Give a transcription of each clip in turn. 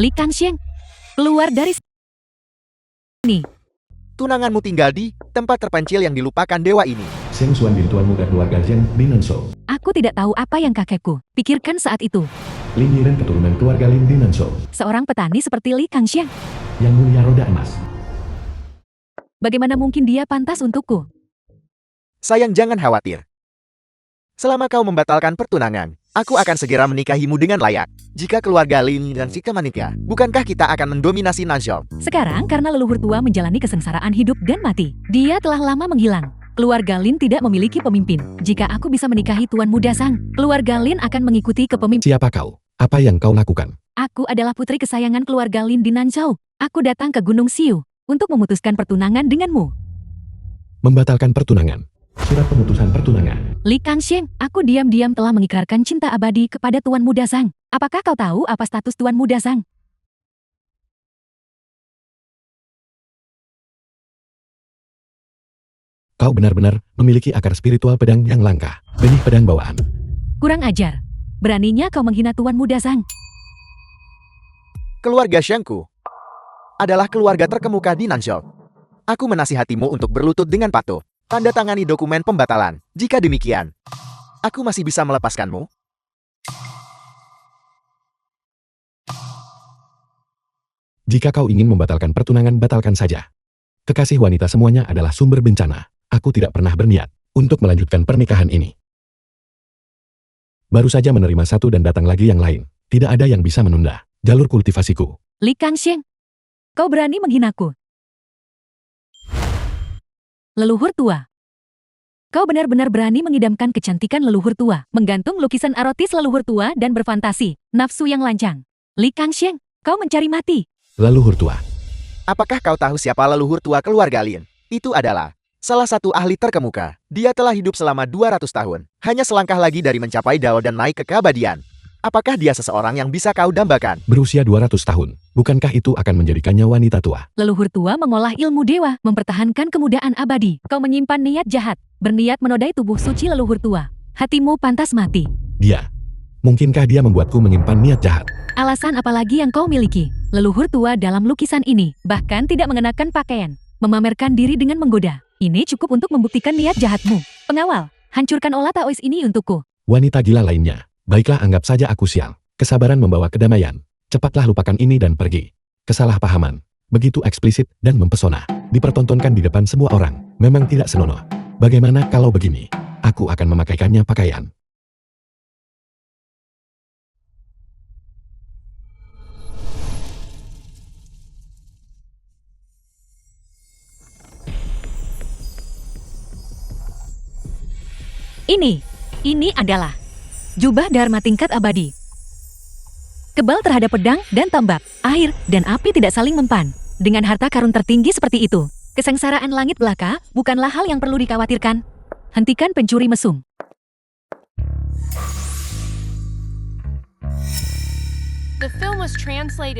Li Kangxiang, keluar dari sini. Tunanganmu tinggal di tempat terpencil yang dilupakan dewa ini. Zheng Xuan Bin tuan muda keluarga Zheng Dinanzhou. Aku tidak tahu apa yang kakekku pikirkan saat itu. Lin Yiren keturunan keluarga Lin Dinanzhou. Seorang petani seperti Li Kangxiang. Yang mulia roda emas. Bagaimana mungkin dia pantas untukku? Sayang, jangan khawatir. Selama kau membatalkan pertunangan, aku akan segera menikahimu dengan layak. Jika keluarga Lin dan Sika menikah, bukankah kita akan mendominasi Nanzhou? Sekarang karena leluhur tua menjalani kesengsaraan hidup dan mati, dia telah lama menghilang. Keluarga Lin tidak memiliki pemimpin. Jika aku bisa menikahi Tuan Muda Zhang, keluarga Lin akan mengikuti kepemimpinan. Siapa kau? Apa yang kau lakukan? Aku adalah putri kesayangan keluarga Lin di Nanzhou. Aku datang ke Gunung Xiu untuk memutuskan pertunangan denganmu. Membatalkan pertunangan. Surat pemutusan pertunangan. Li Kangxiang, aku diam-diam telah mengikrarkan cinta abadi kepada Tuan Muda Zhang. Apakah kau tahu apa status Tuan Muda Zhang? Kau benar-benar memiliki akar spiritual pedang yang langka. Benih pedang bawaan. Kurang ajar. Beraninya kau menghina Tuan Muda Zhang. Keluarga Shangku adalah keluarga terkemuka di Nanzhou. Aku menasihatimu untuk berlutut dengan patuh. Tanda tangani dokumen pembatalan. Jika demikian, aku masih bisa melepaskanmu. Jika kau ingin membatalkan pertunangan, batalkan saja. Kekasih wanita semuanya adalah sumber bencana. Aku tidak pernah berniat untuk melanjutkan pernikahan ini. Baru saja menerima satu dan datang lagi yang lain. Tidak ada yang bisa menunda jalur kultivasiku. Li Kangxiang, kau berani menghinaku. Leluhur tua. Kau benar-benar berani mengidamkan kecantikan leluhur tua, menggantung lukisan erotis leluhur tua dan berfantasi, nafsu yang lancang. Li Kangxiang, kau mencari mati. Leluhur tua. Apakah kau tahu siapa leluhur tua keluarga Lin? Itu adalah salah satu ahli terkemuka. Dia telah hidup selama 200 tahun. Hanya selangkah lagi dari mencapai Dao dan naik ke keabadian. Apakah dia seseorang yang bisa kau dambakan? Berusia 200 tahun. Bukankah itu akan menjadikannya wanita tua? Leluhur tua mengolah ilmu dewa, mempertahankan kemudaan abadi. Kau menyimpan niat jahat, berniat menodai tubuh suci leluhur tua. Hatimu pantas mati. Dia. Mungkinkah dia membuatku menyimpan niat jahat? Alasan apa lagi yang kau miliki? Leluhur tua dalam lukisan ini, bahkan tidak mengenakan pakaian. Memamerkan diri dengan menggoda. Ini cukup untuk membuktikan niat jahatmu. Pengawal, hancurkan olah taois ini untukku. Wanita gila lainnya. Baiklah, anggap saja aku sial. Kesabaran membawa kedamaian. Cepatlah lupakan ini dan pergi. Kesalahpahaman. Begitu eksplisit dan mempesona. Dipertontonkan di depan semua orang. Memang tidak senonoh. Bagaimana kalau begini? Aku akan memakaikannya pakaian. Ini adalah jubah Dharma tingkat abadi. Kebal terhadap pedang dan tombak, air dan api tidak saling mempan. Dengan harta karun tertinggi seperti itu, kesengsaraan langit belaka bukanlah hal yang perlu dikhawatirkan. Hentikan pencuri mesum.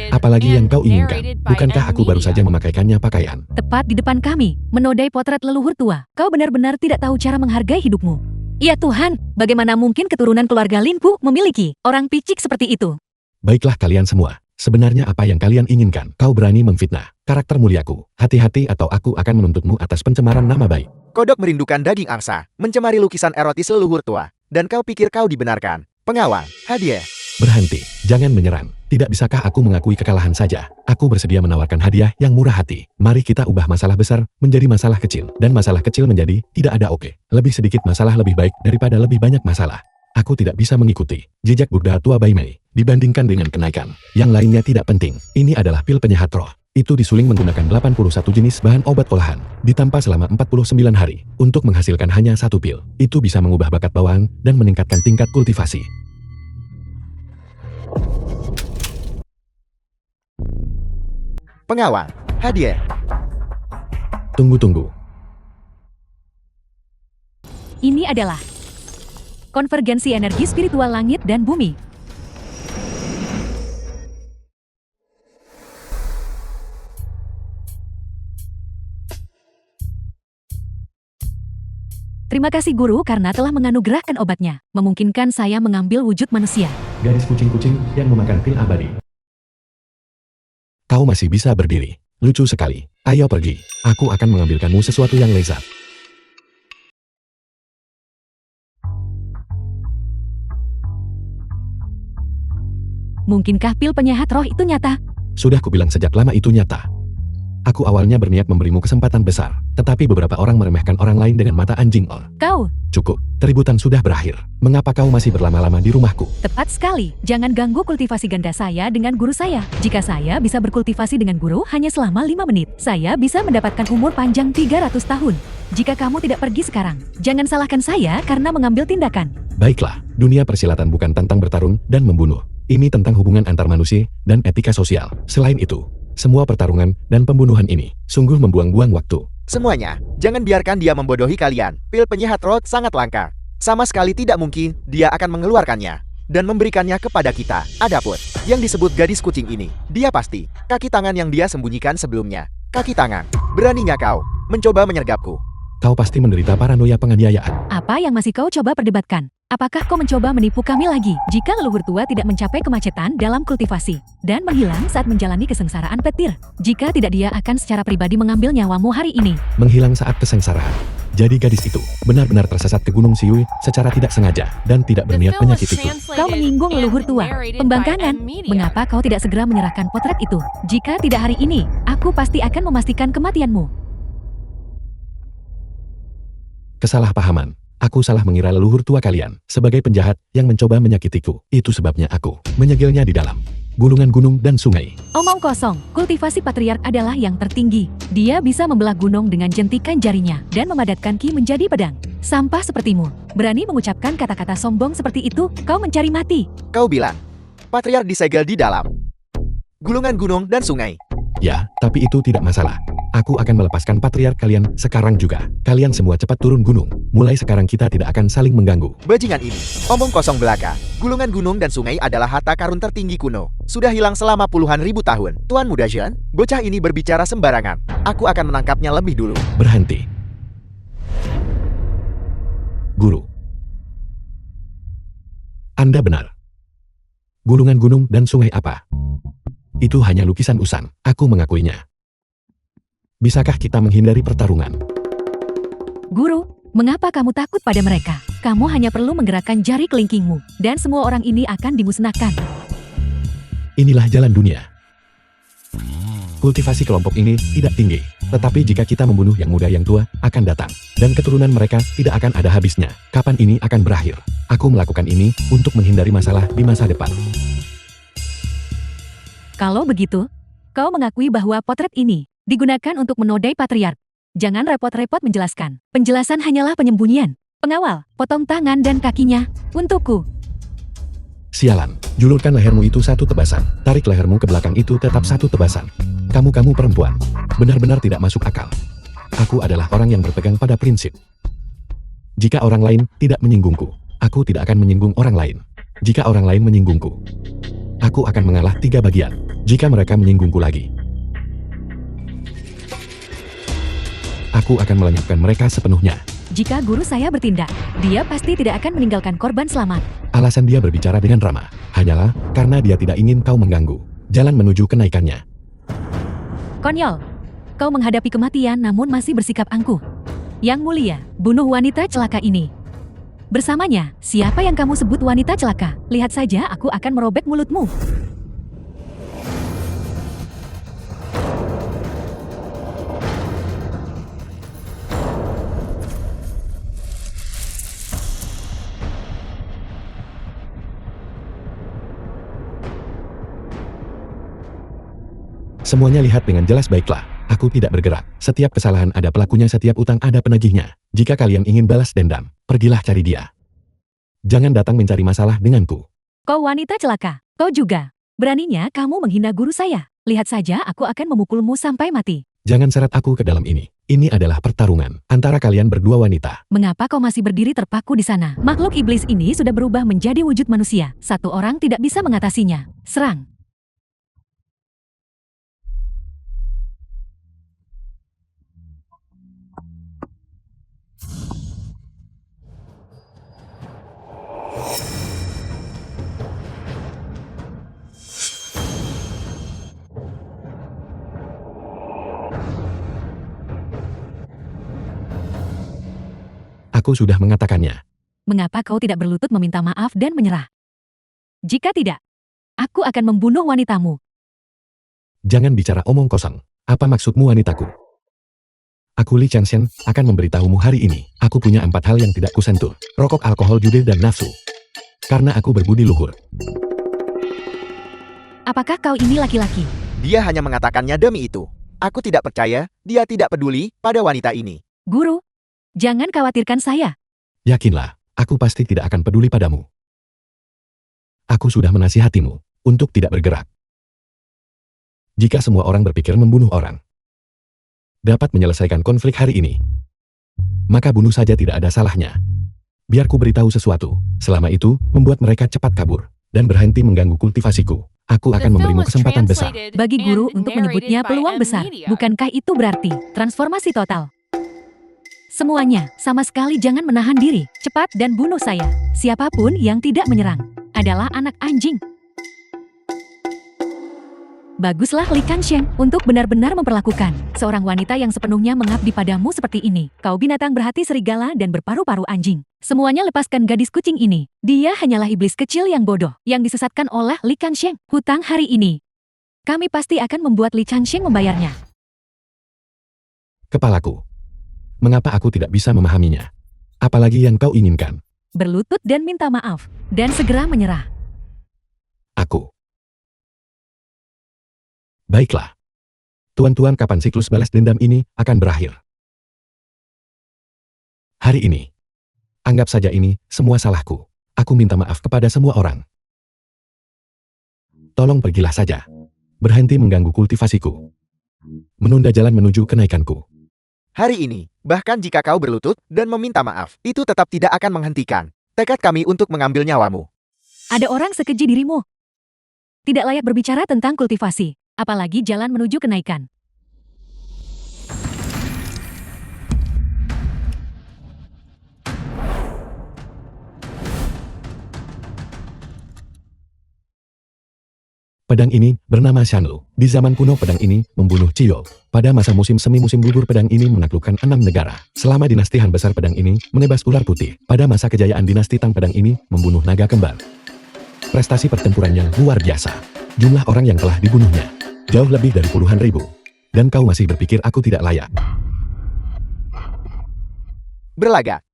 Apalagi yang kau inginkan? Bukankah aku baru saja memakaikannya pakaian? Tepat di depan kami, menodai potret leluhur tua. Kau benar-benar tidak tahu cara menghargai hidupmu. Ya Tuhan, bagaimana mungkin keturunan keluarga Linpu memiliki orang picik seperti itu? Baiklah kalian semua. Sebenarnya apa yang kalian inginkan? Kau berani memfitnah karakter muliaku. Hati-hati atau aku akan menuntutmu atas pencemaran nama baik. Kodok merindukan daging angsa, mencemari lukisan erotis leluhur tua. Dan kau pikir kau dibenarkan? Pengawal, hadiah. Berhenti, jangan menyerang. Tidak bisakah aku mengakui kekalahan saja? Aku bersedia menawarkan hadiah yang murah hati. Mari kita ubah masalah besar menjadi masalah kecil. Dan masalah kecil menjadi tidak ada oke. Lebih sedikit masalah lebih baik daripada lebih banyak masalah. Aku tidak bisa mengikuti jejak Buddha tua Bai Mei dibandingkan dengan kenaikan. Yang lainnya tidak penting. Ini adalah pil penyehat roh. Itu disuling menggunakan 81 jenis bahan obat olahan. Ditampa selama 49 hari. Untuk menghasilkan hanya satu pil. Itu bisa mengubah bakat bawaan dan meningkatkan tingkat kultivasi. Pengawal, hadiah. Tunggu. Ini adalah konvergensi energi spiritual langit dan bumi. Terima kasih guru karena telah menganugerahkan obatnya, memungkinkan saya mengambil wujud manusia. Gadis kucing-kucing yang memakan pil abadi. Kau masih bisa berdiri. Lucu sekali. Ayo pergi. Aku akan mengambilkanmu sesuatu yang lezat. Mungkinkah pil penyehat roh itu nyata? Sudah kubilang sejak lama itu nyata. Aku awalnya berniat memberimu kesempatan besar, tetapi beberapa orang meremehkan orang lain dengan mata anjing. Kau, Cukup, keributan sudah berakhir. Mengapa kau masih berlama-lama di rumahku? tepat sekali. Jangan ganggu kultivasi ganda saya dengan guru saya. Jika saya bisa berkultivasi dengan guru hanya selama 5 menit, saya bisa mendapatkan umur panjang 300 tahun. Jika kamu tidak pergi sekarang, jangan salahkan saya karena mengambil tindakan. Baiklah, dunia persilatan bukan tentang bertarung dan membunuh. Ini tentang hubungan antar manusia dan etika sosial. Selain itu, semua pertarungan dan pembunuhan ini sungguh membuang-buang waktu. Semuanya, jangan biarkan dia membodohi kalian. Pil penyehat roh sangat langka. Sama sekali tidak mungkin dia akan mengeluarkannya dan memberikannya kepada kita. Adapun yang disebut gadis kucing ini, dia pasti kaki tangan yang dia sembunyikan sebelumnya. Kaki tangan, beraninya kau mencoba menyergapku. Kau pasti menderita paranoia penganiayaan. Apa yang masih kau coba perdebatkan? Apakah kau mencoba menipu kami lagi? Jika leluhur tua tidak mencapai kemacetan dalam kultivasi dan menghilang saat menjalani kesengsaraan petir, jika tidak dia akan secara pribadi mengambil nyawamu hari ini. Menghilang saat kesengsaraan. Jadi gadis itu benar-benar tersesat ke Gunung Siui secara tidak sengaja dan tidak berniat menyakitiku. Kau menyinggung leluhur tua. Pembangkangan. Mengapa kau tidak segera menyerahkan potret itu? Jika tidak hari ini, aku pasti akan memastikan kematianmu. Kesalahpahaman. Aku salah mengira leluhur tua kalian sebagai penjahat yang mencoba menyakitiku. Itu sebabnya aku menyegilnya di dalam gulungan gunung dan sungai. Omong kosong, kultivasi patriark adalah yang tertinggi. Dia bisa membelah gunung dengan jentikan jarinya dan memadatkan ki menjadi pedang. Sampah sepertimu, berani mengucapkan kata-kata sombong seperti itu, kau mencari mati. Kau bilang, patriark disegel di dalam gulungan gunung dan sungai. Ya, tapi itu tidak masalah. Aku akan melepaskan patriark kalian sekarang juga. Kalian semua cepat turun gunung. Mulai sekarang kita tidak akan saling mengganggu. Bajingan ini, omong kosong belaka. Gulungan gunung dan sungai adalah harta karun tertinggi kuno. Sudah hilang selama puluhan ribu tahun. Tuan Muda Jean, bocah ini berbicara sembarangan. Aku akan menangkapnya lebih dulu. Berhenti. Guru. Anda benar. Gulungan gunung dan sungai apa? Itu hanya lukisan usang. Aku mengakuinya. Bisakah kita menghindari pertarungan? Guru, mengapa kamu takut pada mereka? Kamu hanya perlu menggerakkan jari kelingkingmu, dan semua orang ini akan dimusnahkan. Inilah jalan dunia. Kultivasi kelompok ini tidak tinggi, tetapi jika kita membunuh yang muda yang tua, akan datang. Dan keturunan mereka tidak akan ada habisnya. Kapan ini akan berakhir? Aku melakukan ini untuk menghindari masalah di masa depan. Kalau begitu, kau mengakui bahwa potret ini digunakan untuk menodai patriark. Jangan repot-repot menjelaskan. Penjelasan hanyalah penyembunyian. Pengawal, potong tangan dan kakinya untukku. Sialan, julurkan lehermu itu satu tebasan. Tarik lehermu ke belakang itu tetap satu tebasan. Kamu perempuan. Benar-benar tidak masuk akal. Aku adalah orang yang berpegang pada prinsip. Jika orang lain tidak menyinggungku, aku tidak akan menyinggung orang lain. Jika orang lain menyinggungku, aku akan mengalah 3 bagian. Jika mereka menyinggungku lagi, aku akan melenyapkan mereka sepenuhnya. Jika guru saya bertindak, dia pasti tidak akan meninggalkan korban selamat. Alasan dia berbicara dengan ramah hanyalah karena dia tidak ingin kau mengganggu jalan menuju kenaikannya. Konyol, kau menghadapi kematian namun masih bersikap angkuh. Yang mulia, bunuh wanita celaka ini. Bersamanya, siapa yang kamu sebut wanita celaka? Lihat saja aku akan merobek mulutmu. Semuanya lihat dengan jelas. Baiklah, aku tidak bergerak. Setiap kesalahan ada pelakunya, setiap utang ada penagihnya. Jika kalian ingin balas dendam, pergilah cari dia. Jangan datang mencari masalah denganku. Kau wanita celaka, kau juga. Beraninya kamu menghina guru saya. Lihat saja aku akan memukulmu sampai mati. Jangan seret aku ke dalam ini. Ini adalah pertarungan antara kalian berdua wanita. Mengapa kau masih berdiri terpaku di sana? Makhluk iblis ini sudah berubah menjadi wujud manusia. Satu orang tidak bisa mengatasinya. Serang. Aku sudah mengatakannya. Mengapa kau tidak berlutut meminta maaf dan menyerah? Jika tidak, aku akan membunuh wanitamu. Jangan bicara omong kosong. Apa maksudmu wanitaku? Aku Li Changshen akan memberitahumu hari ini. Aku punya 4 hal yang tidak kusentuh. Rokok, alkohol, judi, dan nafsu. Karena aku berbudi luhur. Apakah kau ini laki-laki? Dia hanya mengatakannya demi itu. Aku tidak percaya, dia tidak peduli pada wanita ini. Guru, jangan khawatirkan saya. Yakinlah, aku pasti tidak akan peduli padamu. Aku sudah menasihatimu untuk tidak bergerak. Jika semua orang berpikir membunuh orang dapat menyelesaikan konflik hari ini, maka bunuh saja tidak ada salahnya. Biar ku beritahu sesuatu, selama itu membuat mereka cepat kabur dan berhenti mengganggu kultivasiku. Aku akan memberimu kesempatan besar. Bagi guru untuk menyebutnya peluang besar, bukankah itu berarti transformasi total? Semuanya, sama sekali jangan menahan diri, cepat dan bunuh saya. Siapapun yang tidak menyerang adalah anak anjing. Baguslah Li Kansheng untuk benar-benar memperlakukan seorang wanita yang sepenuhnya mengabdi padamu seperti ini. Kau binatang berhati serigala dan berparu-paru anjing. Semuanya lepaskan gadis kucing ini. Dia hanyalah iblis kecil yang bodoh yang disesatkan oleh Li Kansheng. Hutang hari ini, kami pasti akan membuat Li Kansheng membayarnya. Kepalaku. Mengapa aku tidak bisa memahaminya? Apalagi yang kau inginkan? Berlutut dan minta maaf, dan segera menyerah. Aku. Baiklah. Tuan-tuan, kapan siklus balas dendam ini akan berakhir? Hari ini. Anggap saja ini semua salahku. Aku minta maaf kepada semua orang. Tolong pergilah saja. Berhenti mengganggu kultivasiku. Menunda jalan menuju kenaikanku. Hari ini, bahkan jika kau berlutut dan meminta maaf, itu tetap tidak akan menghentikan tekad kami untuk mengambil nyawamu. Ada orang sekeji dirimu. Tidak layak berbicara tentang kultivasi, apalagi jalan menuju kenaikan. Pedang ini bernama Shanlu. Di zaman kuno pedang ini membunuh Ciyo. Pada masa musim semi musim gugur pedang ini menaklukkan 6 negara. Selama dinasti Han besar pedang ini menebas ular putih. Pada masa kejayaan dinasti Tang pedang ini membunuh naga kembar. Prestasi pertempurannya luar biasa. Jumlah orang yang telah dibunuhnya jauh lebih dari puluhan ribu. Dan kau masih berpikir aku tidak layak. Berlagak.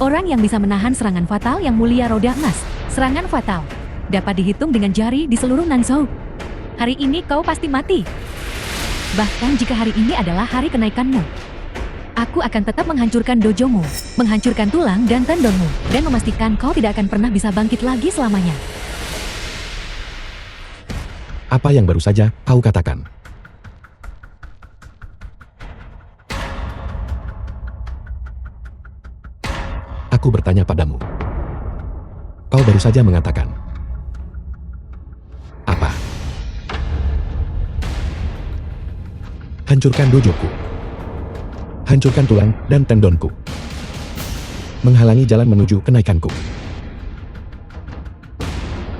Orang yang bisa menahan serangan fatal yang mulia roda emas. Serangan fatal dapat dihitung dengan jari di seluruh Nanzhou. Hari ini kau pasti mati. Bahkan jika hari ini adalah hari kenaikanmu, aku akan tetap menghancurkan dojomu, menghancurkan tulang dan tendonmu, dan memastikan kau tidak akan pernah bisa bangkit lagi selamanya. Apa yang baru saja kau katakan? Aku bertanya padamu. Kau baru saja mengatakan. Apa? Hancurkan dojoku. Hancurkan tulang dan tendonku. Menghalangi jalan menuju kenaikanku.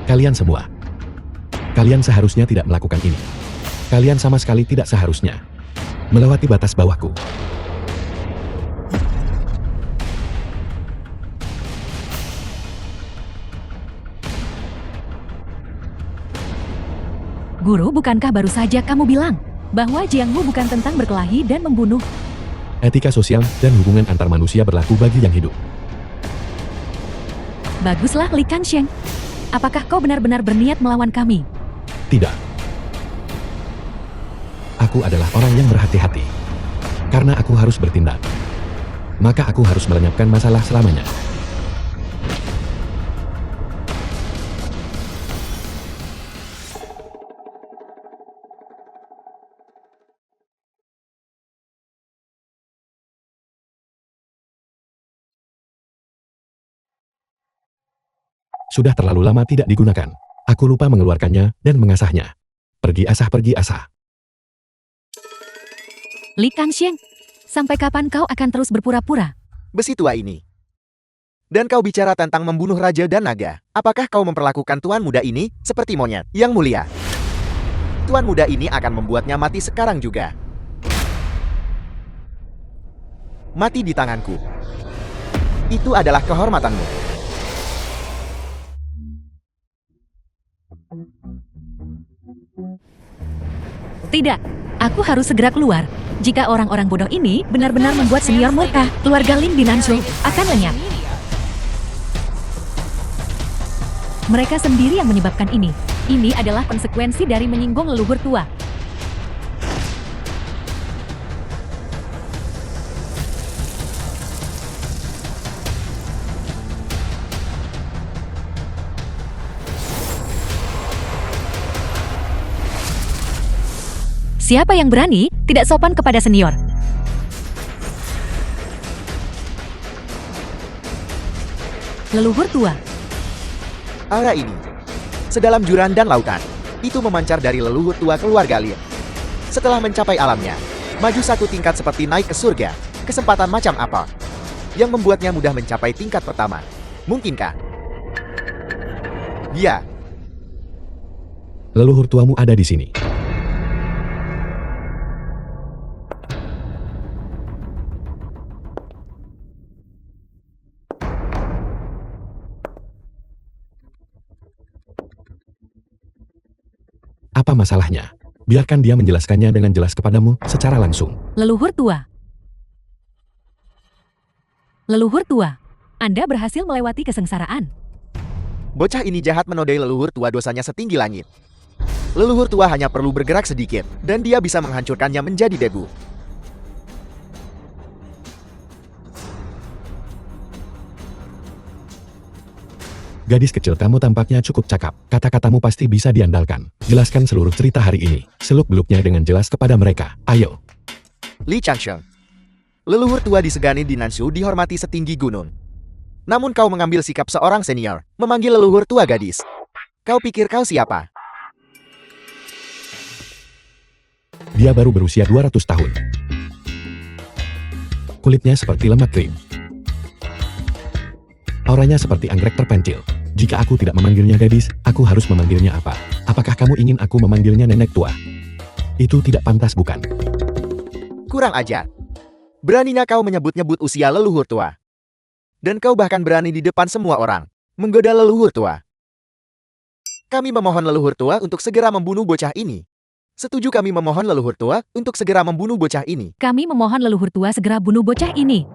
Kalian semua. Kalian seharusnya tidak melakukan ini. Kalian sama sekali tidak seharusnya melewati batas bawahku. Guru, bukankah baru saja kamu bilang bahwa Jiangmu bukan tentang berkelahi dan membunuh? Etika sosial dan hubungan antar manusia berlaku bagi yang hidup. Baguslah Li Kansheng. Apakah kau benar-benar berniat melawan kami? Tidak. Aku adalah orang yang berhati-hati. Karena aku harus bertindak, maka aku harus melenyapkan masalah selamanya. Sudah terlalu lama tidak digunakan. Aku lupa mengeluarkannya dan mengasahnya. Pergi asah, pergi asah. Li Kansheng, sampai kapan kau akan terus berpura-pura? Besi tua ini. Dan kau bicara tentang membunuh raja dan naga. Apakah kau memperlakukan tuan muda ini seperti monyet yang mulia? Bantuan muda ini akan membuatnya mati sekarang juga. Mati di tanganku. Itu adalah kehormatanmu. Tidak, aku harus segera keluar. Jika orang-orang bodoh ini benar-benar membuat senior murka, keluarga Lin Binansu akan lenyap. Mereka sendiri yang menyebabkan ini. Ini adalah konsekuensi dari menyinggung leluhur tua. Siapa yang berani tidak sopan kepada senior? Leluhur tua. Aura ini, sedalam jurang dan lautan, itu memancar dari leluhur tua keluarga Lin. Setelah mencapai alamnya, maju satu tingkat seperti naik ke surga. Kesempatan macam apa yang membuatnya mudah mencapai tingkat pertama? Mungkinkah? Ya, Leluhur tuamu ada di sini. Apa masalahnya? Biarkan dia menjelaskannya dengan jelas kepadamu secara langsung. Leluhur tua. Leluhur tua, Anda berhasil melewati kesengsaraan. bocah ini jahat menodai leluhur tua, dosanya setinggi langit. Leluhur tua hanya perlu bergerak sedikit, dan dia bisa menghancurkannya menjadi debu. Gadis kecil kamu tampaknya cukup cakap. Kata-katamu pasti bisa diandalkan. Jelaskan seluruh cerita hari ini. Seluk-beluknya dengan jelas kepada mereka. Ayo. Li Changsheng. Leluhur tua disegani di Nanshu dihormati setinggi gunung. Namun kau mengambil sikap seorang senior, memanggil leluhur tua gadis. Kau pikir kau siapa? Dia baru berusia 200 tahun. Kulitnya seperti lemak krim. Auranya seperti anggrek terpencil. Jika aku tidak memanggilnya gadis, aku harus memanggilnya apa? Apakah kamu ingin aku memanggilnya nenek tua? Itu tidak pantas, bukan? Kurang ajar. Beraninya kau menyebut-nyebut usia leluhur tua. Dan kau bahkan berani di depan semua orang, menggoda leluhur tua. Kami memohon leluhur tua untuk segera membunuh bocah ini. Setuju, kami memohon leluhur tua untuk segera membunuh bocah ini. Kami memohon leluhur tua segera bunuh bocah ini.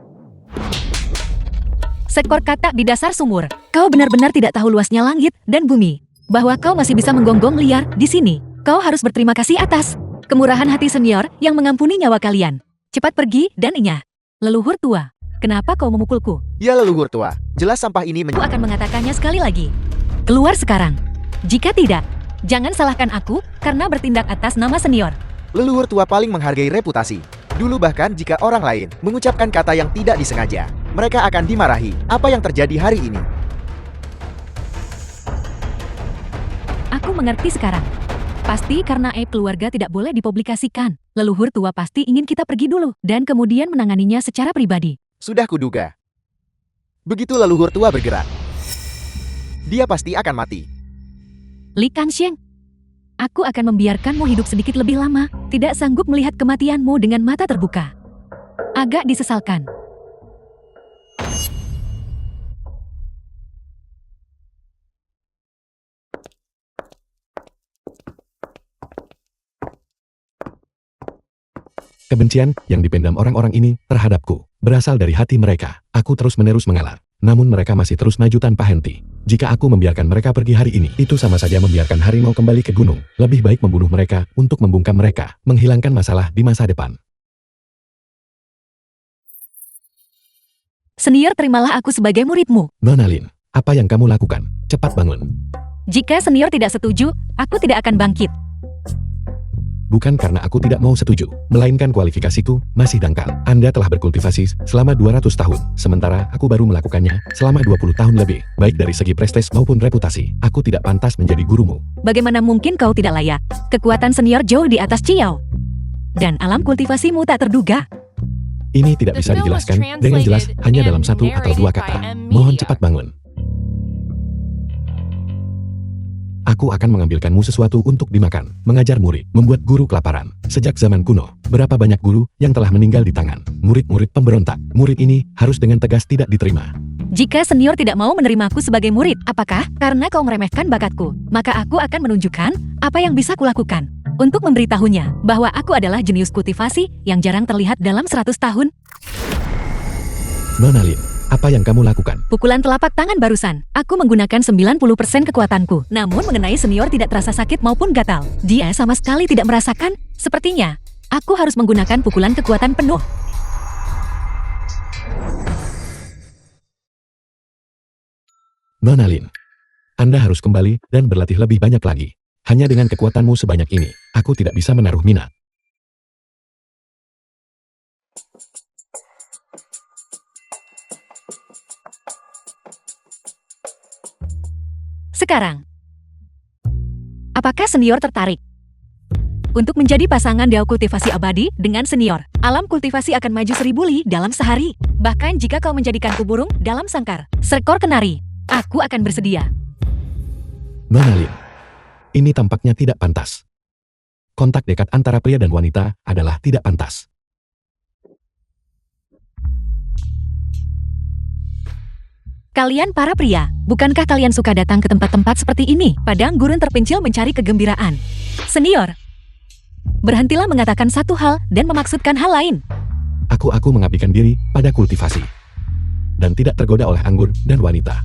Seekor katak di dasar sumur. Kau benar-benar tidak tahu luasnya langit dan bumi. Bahwa kau masih bisa menggonggong liar di sini. Kau harus berterima kasih atas kemurahan hati senior yang mengampuni nyawa kalian. Cepat pergi dan inyah. Leluhur tua, kenapa kau memukulku? Ya leluhur tua, jelas sampah ini Aku akan mengatakannya sekali lagi. Keluar sekarang. Jika tidak, jangan salahkan aku karena bertindak atas nama senior. Leluhur tua paling menghargai reputasi. Dulu bahkan jika orang lain mengucapkan kata yang tidak disengaja, mereka akan dimarahi. Apa yang terjadi hari ini? Aku mengerti sekarang. Pasti karena aib keluarga tidak boleh dipublikasikan. Leluhur tua pasti ingin kita pergi dulu dan kemudian menanganinya secara pribadi. Sudah kuduga. Begitu leluhur tua bergerak, dia pasti akan mati. Li Kanxiang, aku akan membiarkanmu hidup sedikit lebih lama. Tidak sanggup melihat kematianmu dengan mata terbuka. Agak disesalkan. Kebencian yang dipendam orang-orang ini terhadapku berasal dari hati mereka. Aku terus-menerus mengalar. Namun mereka masih terus maju tanpa henti. Jika aku membiarkan mereka pergi hari ini, itu sama saja membiarkan harimau kembali ke gunung. Lebih baik membunuh mereka untuk membungkam mereka, menghilangkan masalah di masa depan. Senior, terimalah aku sebagai muridmu. Nona Lin, apa yang kamu lakukan? Cepat bangun. Jika senior tidak setuju, aku tidak akan bangkit. Bukan karena aku tidak mau setuju, melainkan kualifikasiku masih dangkal. Anda telah berkultivasi selama 200 tahun, sementara aku baru melakukannya selama 20 tahun lebih. Baik dari segi prestis maupun reputasi, aku tidak pantas menjadi gurumu. Bagaimana mungkin kau tidak layak? Kekuatan senior jauh di atas Ciao. Dan alam kultivasimu tak terduga. Ini tidak bisa dijelaskan dengan jelas hanya dalam 1 atau 2 kata. Mohon cepat bangun. Aku akan mengambilkanmu sesuatu untuk dimakan, mengajar murid, membuat guru kelaparan. Sejak zaman kuno, berapa banyak guru yang telah meninggal di tangan murid-murid pemberontak. Murid ini harus dengan tegas tidak diterima. Jika senior tidak mau menerimaku sebagai murid, apakah karena kau meremehkan bakatku? Maka aku akan menunjukkan apa yang bisa kulakukan. Untuk memberitahunya bahwa aku adalah jenius kultivasi yang jarang terlihat dalam 100 tahun. Nona Lin, apa yang kamu lakukan? Pukulan telapak tangan barusan. Aku menggunakan 90% kekuatanku. Namun mengenai senior tidak terasa sakit maupun gatal. Dia sama sekali tidak merasakan. Sepertinya, aku harus menggunakan pukulan kekuatan penuh. Nona Lin, Anda harus kembali dan berlatih lebih banyak lagi. Hanya dengan kekuatanmu sebanyak ini, aku tidak bisa menaruh minat. Sekarang, apakah senior tertarik untuk menjadi pasangan Dao kultivasi abadi dengan senior? Alam kultivasi akan maju 1000 li dalam sehari. Bahkan jika kau menjadikanku burung dalam sangkar, seekor kenari, aku akan bersedia. Nona Lin, ini tampaknya tidak pantas. Kontak dekat antara pria dan wanita adalah tidak pantas. Kalian para pria, bukankah kalian suka datang ke tempat-tempat seperti ini? Padang gurun terpencil mencari kegembiraan. Senior, berhentilah mengatakan satu hal dan memaksudkan hal lain. Aku mengabdikan diri pada kultivasi. Dan tidak tergoda oleh anggur dan wanita.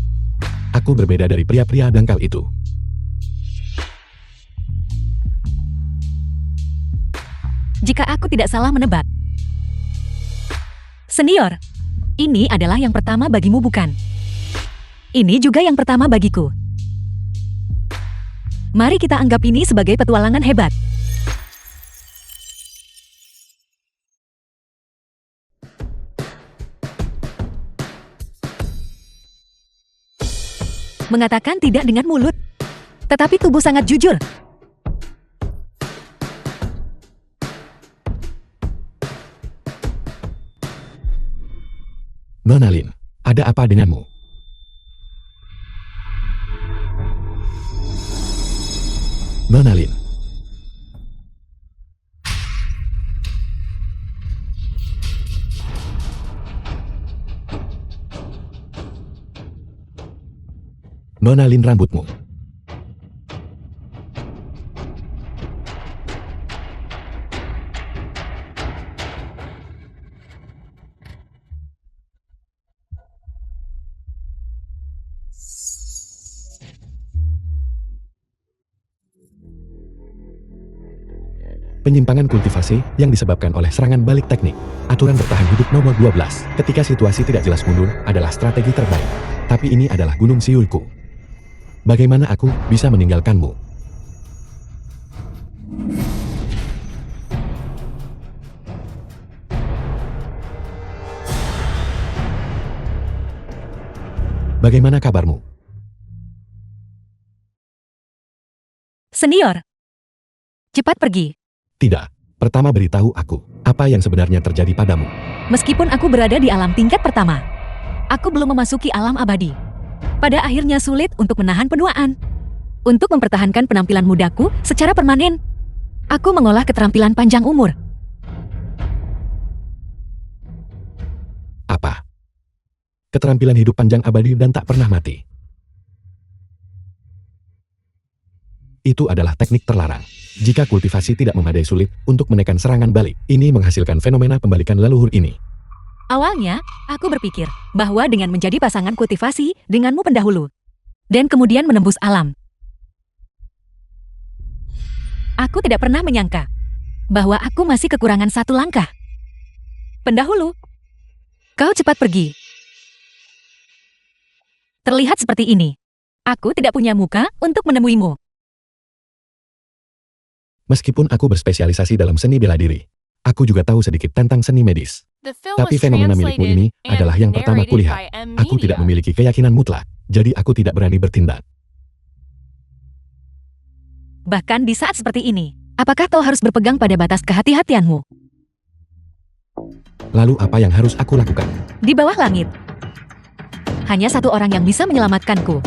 Aku berbeda dari pria-pria dangkal itu. Jika aku tidak salah menebak. Senior, ini adalah yang pertama bagimu bukan? Ini juga yang pertama bagiku. Mari kita anggap ini sebagai petualangan hebat. Mengatakan tidak dengan mulut, tetapi tubuh sangat jujur. Nona Lin, ada apa denganmu? Nona Lin. Nona Lin rambutmu. Penyimpangan kultivasi yang disebabkan oleh serangan balik teknik. Aturan bertahan hidup nomor 12. Ketika situasi tidak jelas mundur adalah strategi terbaik. Tapi ini adalah Gunung Siulku. Bagaimana aku bisa meninggalkanmu? Bagaimana kabarmu? Senior, cepat pergi. Tidak. Pertama beritahu aku, apa yang sebenarnya terjadi padamu. Meskipun aku berada di alam tingkat pertama, aku belum memasuki alam abadi. Pada akhirnya sulit untuk menahan penuaan. Untuk mempertahankan penampilan mudaku secara permanen, aku mengolah keterampilan panjang umur. Apa? Keterampilan hidup panjang abadi dan tak pernah mati. Itu adalah teknik terlarang. Jika kultivasi tidak memadai sulit untuk menekan serangan balik, ini menghasilkan fenomena pembalikan leluhur ini. Awalnya, aku berpikir bahwa dengan menjadi pasangan kultivasi denganmu pendahulu, dan kemudian menembus alam. Aku tidak pernah menyangka bahwa aku masih kekurangan satu langkah. Pendahulu, kau cepat pergi. Terlihat seperti ini. Aku tidak punya muka untuk menemuimu. Meskipun aku berspesialisasi dalam seni bela diri, aku juga tahu sedikit tentang seni medis. Tapi fenomena milikmu ini adalah yang pertama kulihat. Aku tidak memiliki keyakinan mutlak, jadi aku tidak berani bertindak. Bahkan di saat seperti ini, apakah kau harus berpegang pada batas kehati-hatianmu? Lalu apa yang harus aku lakukan? Di bawah langit, hanya satu orang yang bisa menyelamatkanku.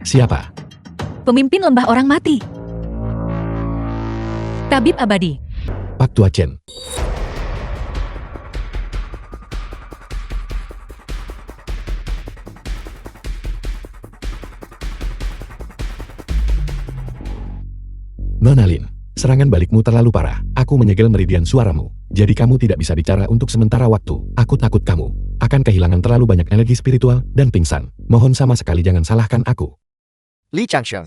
Siapa? Pemimpin lembah orang mati. Tabib abadi. Pak Tua Chen. Nona Lin, serangan balikmu terlalu parah. Aku menyegel meridian suaramu. Jadi kamu tidak bisa bicara untuk sementara waktu. Aku takut kamu akan kehilangan terlalu banyak energi spiritual dan pingsan. Mohon sama sekali jangan salahkan aku. Li Changsheng,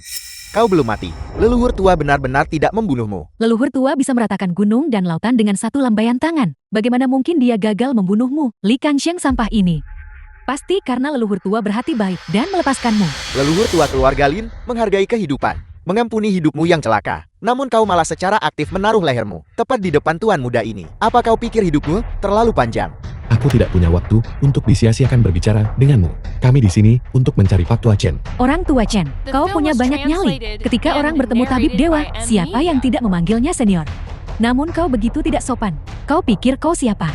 kau belum mati. Leluhur tua benar-benar tidak membunuhmu. Leluhur tua bisa meratakan gunung dan lautan dengan satu lambaian tangan. Bagaimana mungkin dia gagal membunuhmu? Li Kangxiang sampah ini. Pasti karena leluhur tua berhati baik dan melepaskanmu. Leluhur tua keluarga Lin menghargai kehidupan, mengampuni hidupmu yang celaka. Namun kau malah secara aktif menaruh lehermu, tepat di depan tuan muda ini. Apa kau pikir hidupmu terlalu panjang? Aku tidak punya waktu untuk disia-siakan berbicara denganmu. Kami di sini untuk mencari Pak Tua Chen. Orang tua Chen, kau punya banyak nyali. Ketika orang bertemu tabib dewa, siapa yang tidak memanggilnya senior? Namun kau begitu tidak sopan. Kau pikir kau siapa?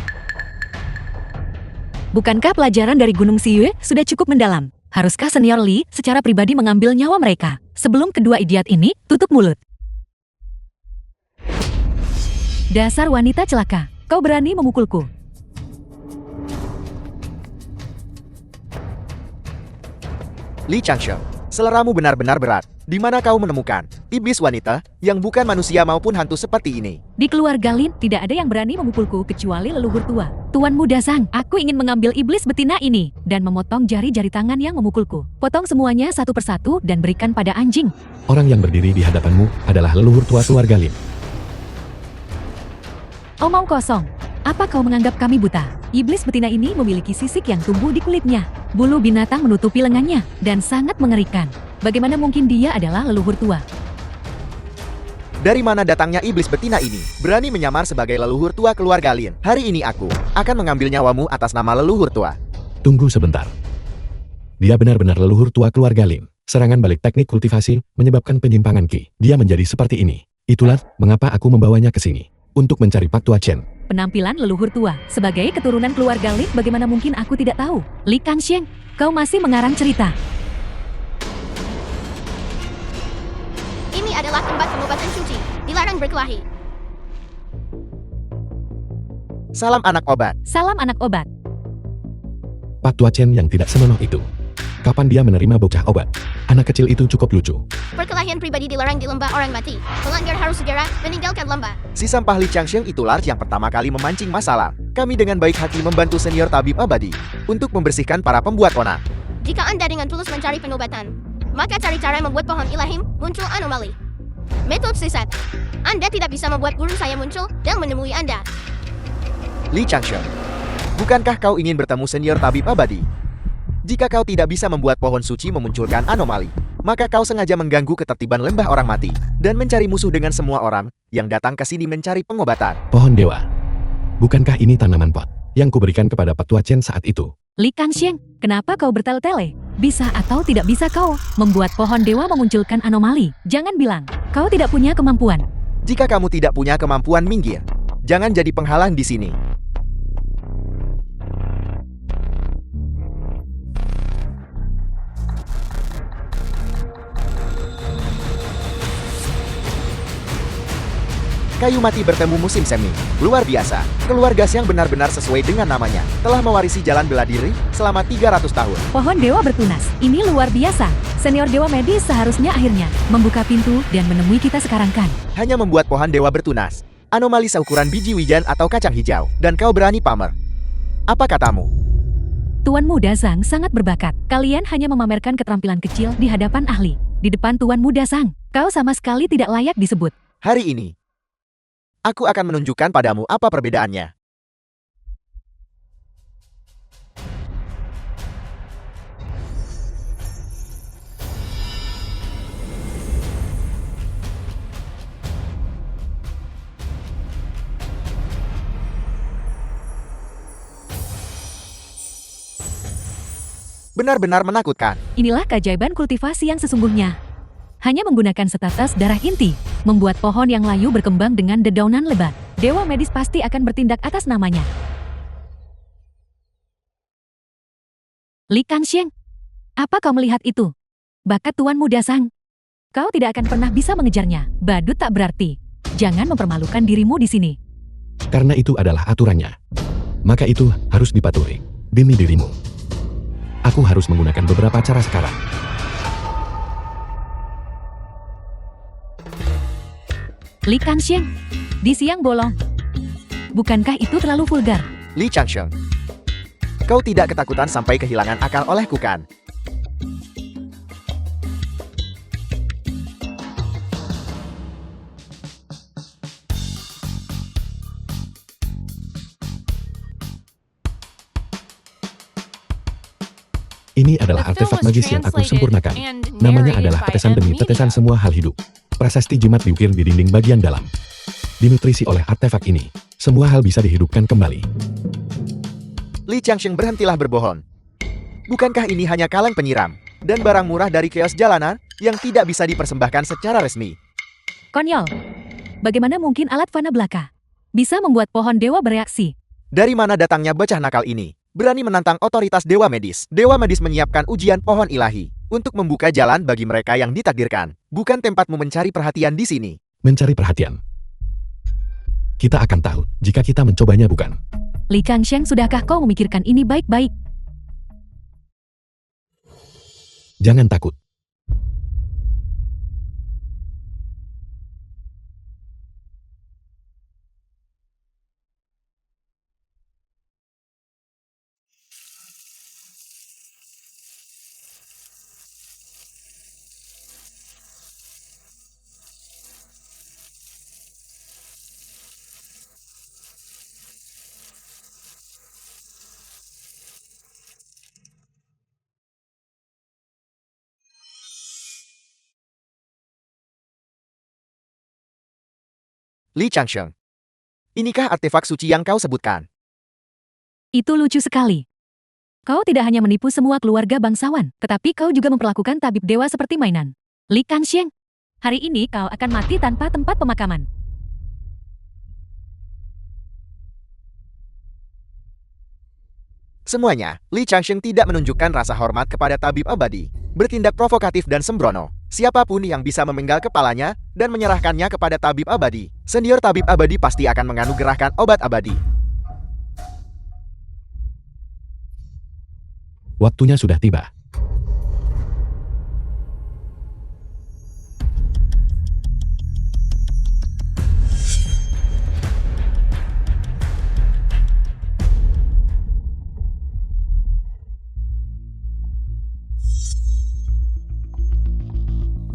Bukankah pelajaran dari Gunung Siyue sudah cukup mendalam? Haruskah senior Li secara pribadi mengambil nyawa mereka? Sebelum kedua idiot ini tutup mulut. Dasar wanita celaka, kau berani memukulku. Li Changsheng, seleramu benar-benar berat. Di mana kau menemukan iblis wanita yang bukan manusia maupun hantu seperti ini? Di keluarga Lin tidak ada yang berani memukulku kecuali leluhur tua. Tuan muda Sang, aku ingin mengambil iblis betina ini dan memotong jari-jari tangan yang memukulku. Potong semuanya satu persatu dan berikan pada anjing. Orang yang berdiri di hadapanmu adalah leluhur tua keluarga Lin. Omong kosong. Apa kau menganggap kami buta? Iblis betina ini memiliki sisik yang tumbuh di kulitnya. Bulu binatang menutupi lengannya dan sangat mengerikan. Bagaimana mungkin dia adalah leluhur tua? Dari mana datangnya iblis betina ini? Berani menyamar sebagai leluhur tua keluarga Lin. Hari ini aku akan mengambil nyawamu atas nama leluhur tua. Tunggu sebentar. Dia benar-benar leluhur tua keluarga Lin. Serangan balik teknik kultivasi menyebabkan penyimpangan Qi. Dia menjadi seperti ini. Itulah mengapa aku membawanya ke sini. Untuk mencari Pak Tua Chen. Penampilan leluhur tua. Sebagai keturunan keluarga Lin, bagaimana mungkin aku tidak tahu? Li Kangxiang, kau masih mengarang cerita. Ini adalah tempat pengobatan suci. Dilarang berkelahi. Salam anak obat. Salam anak obat. Pak Tua Chen yang tidak senonoh itu. Kapan dia menerima bocah obat? Anak kecil itu cukup lucu. Perkelahian pribadi dilarang di lembah orang mati. Pelanggar harus segera meninggalkan lembah. Si sampah Li Changsheng itulah yang pertama kali memancing masalah. Kami dengan baik hati membantu senior tabib abadi untuk membersihkan para pembuat onar. Jika Anda dengan tulus mencari pengobatan, maka cari cara membuat pohon ilahim muncul anomali. Metode sesat. Anda tidak bisa membuat guru saya muncul dan menemui Anda. Li Changsheng, bukankah kau ingin bertemu senior tabib abadi? Jika kau tidak bisa membuat pohon suci memunculkan anomali, maka kau sengaja mengganggu ketertiban lembah orang mati dan mencari musuh dengan semua orang yang datang ke sini mencari pengobatan. Pohon dewa. Bukankah ini tanaman pot yang kuberikan kepada Pak Tua Chen saat itu? Li Kangxiang, kenapa kau bertele-tele? Bisa atau tidak bisa kau membuat pohon dewa memunculkan anomali? Jangan bilang kau tidak punya kemampuan. Jika kamu tidak punya kemampuan, minggir. Jangan jadi penghalang di sini. Kayu mati bertemu musim semi. Luar biasa. Keluarga Xiang benar-benar sesuai dengan namanya. Telah mewarisi jalan bela diri selama 300 tahun. Pohon dewa bertunas. Ini luar biasa. Senior dewa medis seharusnya akhirnya membuka pintu dan menemui kita sekarang kan? Hanya membuat pohon dewa bertunas. Anomali seukuran biji wijen atau kacang hijau. Dan kau berani pamer. Apa katamu? Tuan muda Zhang sangat berbakat. Kalian hanya memamerkan keterampilan kecil di hadapan ahli. Di depan Tuan muda Zhang, kau sama sekali tidak layak disebut. Hari ini, aku akan menunjukkan padamu apa perbedaannya. Benar-benar menakutkan. Inilah keajaiban kultivasi yang sesungguhnya. Hanya menggunakan setetes darah inti, membuat pohon yang layu berkembang dengan dedaunan lebat. Dewa medis pasti akan bertindak atas namanya. Li Kangxiang, apa kau melihat itu? Bakat Tuan Muda Sang. Kau tidak akan pernah bisa mengejarnya. Badut tak berarti. Jangan mempermalukan dirimu di sini. Karena itu adalah aturannya. Maka itu harus dipatuhi. Demi dirimu. Aku harus menggunakan beberapa cara sekarang. Li Kangxiang, di siang bolong. Bukankah itu terlalu vulgar? Li Changsheng. Kau tidak ketakutan sampai kehilangan akal olehku kan? Ini adalah artefak magis yang aku sempurnakan. Namanya adalah tetesan demi tetesan semua hal hidup. Prasasti jimat diukir di dinding bagian dalam. Dinutrisi oleh artefak ini, semua hal bisa dihidupkan kembali. Li Changsheng, berhentilah berbohong. Bukankah ini hanya kaleng penyiram dan barang murah dari kios jalanan yang tidak bisa dipersembahkan secara resmi? Konyol. Bagaimana mungkin alat fana belaka bisa membuat pohon dewa bereaksi? Dari mana datangnya bocah nakal ini? Berani menantang otoritas Dewa Medis. Dewa Medis menyiapkan ujian pohon ilahi untuk membuka jalan bagi mereka yang ditakdirkan. Bukan tempatmu mencari perhatian di sini. Mencari perhatian. Kita akan tahu jika kita mencobanya, bukan? Li Kangxiang, sudahkah kau memikirkan ini baik-baik? Jangan takut. Li Changsheng, inikah artefak suci yang kau sebutkan? Itu lucu sekali. Kau tidak hanya menipu semua keluarga bangsawan, tetapi kau juga memperlakukan tabib dewa seperti mainan. Li Kangxiang, hari ini kau akan mati tanpa tempat pemakaman. Semuanya, Li Changsheng tidak menunjukkan rasa hormat kepada tabib abadi, bertindak provokatif dan sembrono. Siapapun yang bisa memenggal kepalanya dan menyerahkannya kepada tabib abadi, senior tabib abadi pasti akan menganugerahkan obat abadi. Waktunya sudah tiba.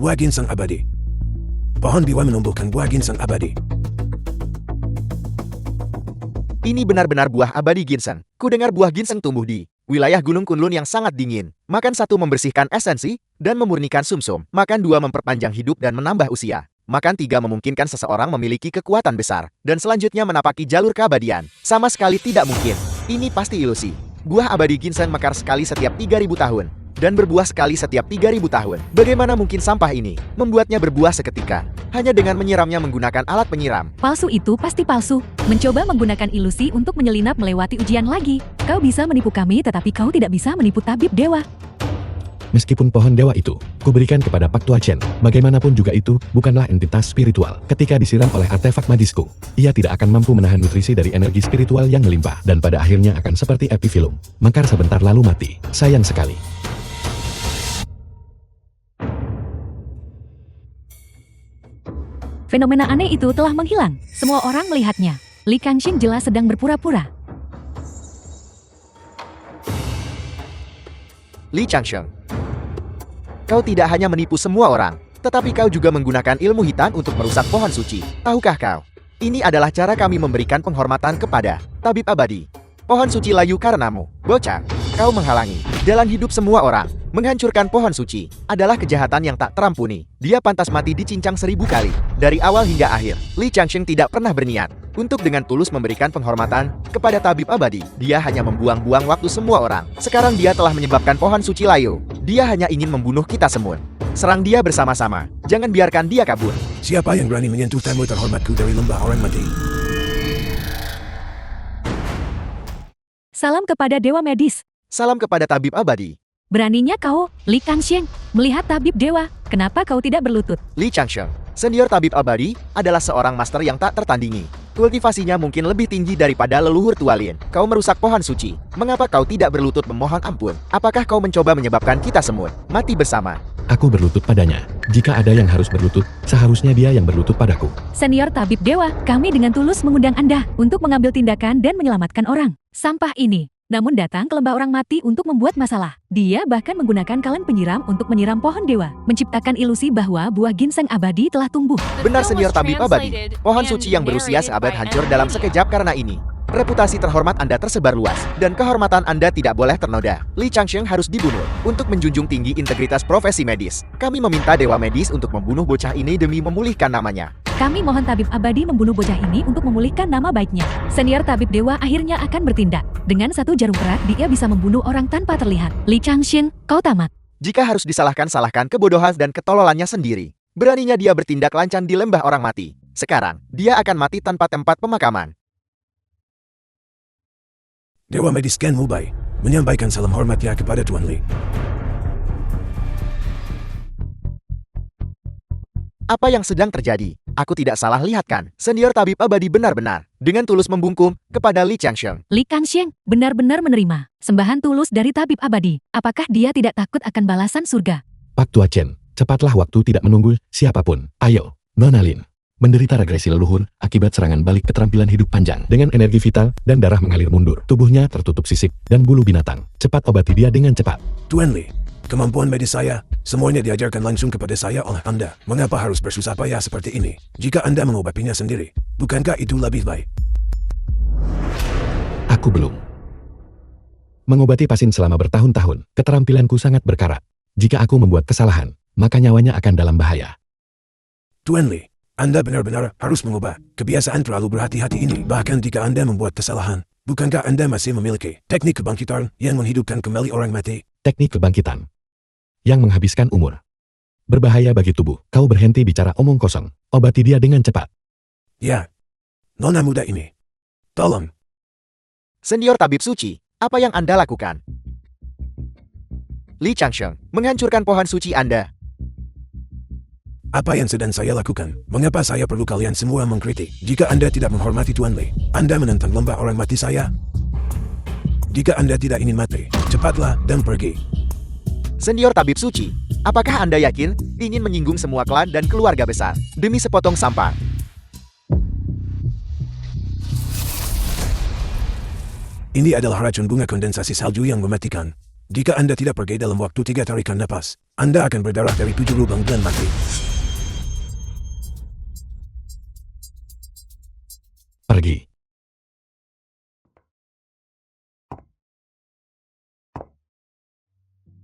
Buah ginseng abadi. Pohon biwa menumbuhkan buah ginseng abadi. Ini benar-benar buah abadi ginseng. Ku dengar buah ginseng tumbuh di wilayah Gunung Kunlun yang sangat dingin. Makan satu membersihkan esensi dan memurnikan sumsum. Makan dua memperpanjang hidup dan menambah usia. Makan tiga memungkinkan seseorang memiliki kekuatan besar. Dan selanjutnya menapaki jalur keabadian. Sama sekali tidak mungkin. Ini pasti ilusi. Buah abadi ginseng mekar sekali setiap 3.000 tahun. Dan berbuah sekali setiap 3.000 tahun. Bagaimana mungkin sampah ini membuatnya berbuah seketika? Hanya dengan menyiramnya menggunakan alat penyiram. Palsu itu pasti palsu. Mencoba menggunakan ilusi untuk menyelinap melewati ujian lagi. Kau bisa menipu kami, tetapi kau tidak bisa menipu tabib dewa. Meskipun pohon dewa itu kuberikan kepada Pak Tua Chen, bagaimanapun juga itu bukanlah entitas spiritual. Ketika disiram oleh artefak magisku, ia tidak akan mampu menahan nutrisi dari energi spiritual yang melimpah dan pada akhirnya akan seperti epifilum, mekar sebentar lalu mati. Sayang sekali. Fenomena aneh itu telah menghilang. Semua orang melihatnya. Li Kangxiang jelas sedang berpura-pura. Li Changsheng, kau tidak hanya menipu semua orang, tetapi kau juga menggunakan ilmu hitam untuk merusak pohon suci. Tahukah kau? Ini adalah cara kami memberikan penghormatan kepada tabib abadi. Pohon suci layu karenamu. Bocah, kau menghalangi jalan hidup semua orang. Menghancurkan pohon suci adalah kejahatan yang tak terampuni. Dia pantas mati dicincang 1000 kali. Dari awal hingga akhir, Li Changsheng tidak pernah berniat untuk dengan tulus memberikan penghormatan kepada tabib abadi. Dia hanya membuang-buang waktu semua orang. Sekarang dia telah menyebabkan pohon suci layu. Dia hanya ingin membunuh kita semua. Serang dia bersama-sama. Jangan biarkan dia kabur. Siapa yang berani menyentuh tamu terhormatku dari lembah orang mati? Salam kepada Dewa Medis. Salam kepada tabib abadi. Beraninya kau, Li Kangxiang, melihat tabib dewa. Kenapa kau tidak berlutut? Li Changsheng, senior tabib abadi, adalah seorang master yang tak tertandingi. Kultivasinya mungkin lebih tinggi daripada leluhur tua Lin. Kau merusak pohon suci. Mengapa kau tidak berlutut memohon ampun? Apakah kau mencoba menyebabkan kita semua mati bersama? Aku berlutut padanya. Jika ada yang harus berlutut, seharusnya dia yang berlutut padaku. Senior tabib dewa, kami dengan tulus mengundang Anda untuk mengambil tindakan dan menyelamatkan orang. Sampah ini. Namun datang ke lembah orang mati untuk membuat masalah. Dia bahkan menggunakan kalen penyiram untuk menyiram pohon dewa, menciptakan ilusi bahwa buah ginseng abadi telah tumbuh. Benar senior tabib abadi. Pohon suci yang berusia seabad hancur dalam sekejap karena ini. Reputasi terhormat Anda tersebar luas, dan kehormatan Anda tidak boleh ternoda. Li Changsheng harus dibunuh. Untuk menjunjung tinggi integritas profesi medis, kami meminta dewa medis untuk membunuh bocah ini demi memulihkan namanya. Kami mohon tabib abadi membunuh bocah ini untuk memulihkan nama baiknya. Senior tabib dewa akhirnya akan bertindak. Dengan satu jarum perak, dia bisa membunuh orang tanpa terlihat. Li Changsheng, kau tamat. Jika harus disalahkan kebodohan dan ketololannya sendiri. Beraninya dia bertindak lancang di lembah orang mati. Sekarang, dia akan mati tanpa tempat pemakaman. Dewa medis Ken Mubai menyampaikan salam hormatnya kepada Tuan Li. Apa yang sedang terjadi? Aku tidak salah lihat kan? Senior tabib abadi benar-benar dengan tulus membungkuk kepada Li Changsheng. Li Kangxiang benar-benar menerima sembahan tulus dari tabib abadi. Apakah dia tidak takut akan balasan surga? Pak Tua Chen, cepatlah, waktu tidak menunggu siapapun. Ayo, Nona Lin. Menderita regresi leluhur akibat serangan balik keterampilan hidup panjang. Dengan energi vital dan darah mengalir mundur. Tubuhnya tertutup sisik dan bulu binatang. Cepat obati dia dengan cepat. Tuan Li, kemampuan medis saya, semuanya diajarkan langsung kepada saya oleh Anda. Mengapa harus bersusah payah seperti ini? Jika Anda mengobatinya sendiri, bukankah itu lebih baik? Aku belum mengobati pasien selama bertahun-tahun. Keterampilanku sangat berkarat. Jika aku membuat kesalahan, maka nyawanya akan dalam bahaya. Tuan Li, Anda benar-benar harus mengubah kebiasaan terlalu berhati-hati ini. Bahkan jika Anda membuat kesalahan, bukankah Anda masih memiliki teknik kebangkitan yang menghidupkan kembali orang mati? Teknik kebangkitan yang menghabiskan umur. Berbahaya bagi tubuh. Kau berhenti bicara omong kosong. Obati dia dengan cepat. Ya, nona muda ini. Tolong. Senior tabib suci, apa yang Anda lakukan? Li Changsheng, menghancurkan pohon suci Anda. Apa yang sedang saya lakukan? Mengapa saya perlu kalian semua mengkritik? Jika Anda tidak menghormati Tuan Li, Anda menentang lembah orang mati saya. Jika Anda tidak ingin mati, cepatlah dan pergi. Senior tabib suci, apakah Anda yakin ingin menyinggung semua klan dan keluarga besar demi sepotong sampah? Ini adalah racun bunga kondensasi salju yang mematikan. Jika Anda tidak pergi dalam waktu 3 tarikan napas, Anda akan berdarah dari 7 lubang dan mati. Pergi.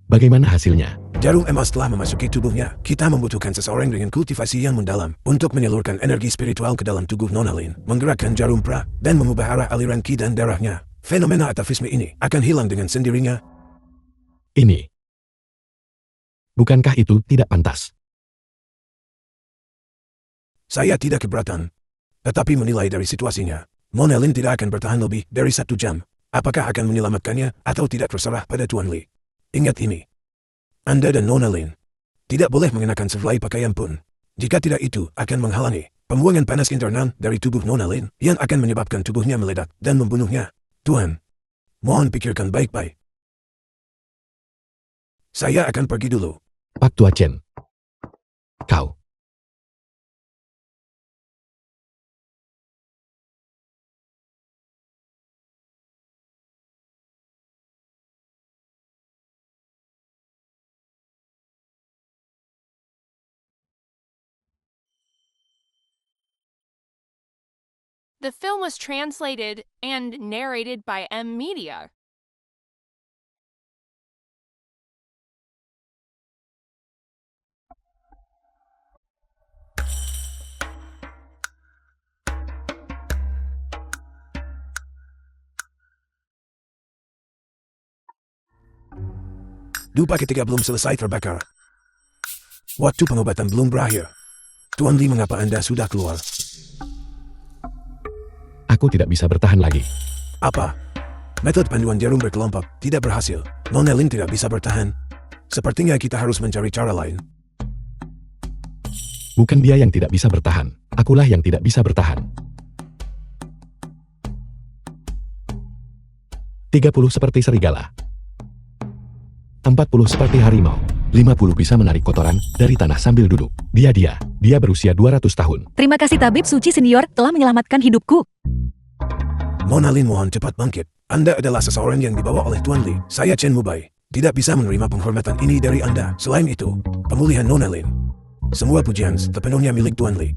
Bagaimana hasilnya? Jarum emas telah memasuki tubuhnya. Kita membutuhkan seseorang dengan kultivasi yang mendalam untuk menyalurkan energi spiritual ke dalam tubuh Nona Lin, menggerakkan jarum pra, dan mengubah arah aliran ki dan darahnya. Fenomena atavisme ini akan hilang dengan sendirinya. Ini. Bukankah itu tidak pantas? Saya tidak keberatan. Tetapi menilai dari situasinya, Nona Lin tidak akan bertahan lebih dari 1 jam. Apakah akan menyelamatkannya atau tidak terserah pada Tuan Li. Ingat ini. Anda dan Nona Lin tidak boleh mengenakan sehelai pakaian pun. Jika tidak, itu akan menghalangi pembuangan panas internal dari tubuh Nona Lin yang akan menyebabkan tubuhnya meledak dan membunuhnya. Tuan, mohon pikirkan baik-baik. Saya akan pergi dulu. Pak Tua Chen. Kau. The film was translated and narrated by M Media. Dupa ketika belum selesai terbakar. Waktu pengobatan belum berakhir. Tuan Li, mengapa Anda sudah keluar? Aku tidak bisa bertahan lagi. Apa? Metode panduan jarum berkelompok tidak berhasil. Nona Lin tidak bisa bertahan. Sepertinya kita harus mencari cara lain. Bukan dia yang tidak bisa bertahan, akulah yang tidak bisa bertahan. 30 seperti serigala. 40 seperti harimau. 50 bisa menarik kotoran dari tanah sambil duduk. Dia berusia 200 tahun. Terima kasih tabib suci senior telah menyelamatkan hidupku. Nona Lin mohon cepat bangkit. Anda adalah seseorang yang dibawa oleh Tuan Li. Saya Chen Mubai. Tidak bisa menerima penghormatan ini dari Anda. Selain itu, pemulihan Nona Lin. Semua pujian sepenuhnya milik Tuan Li.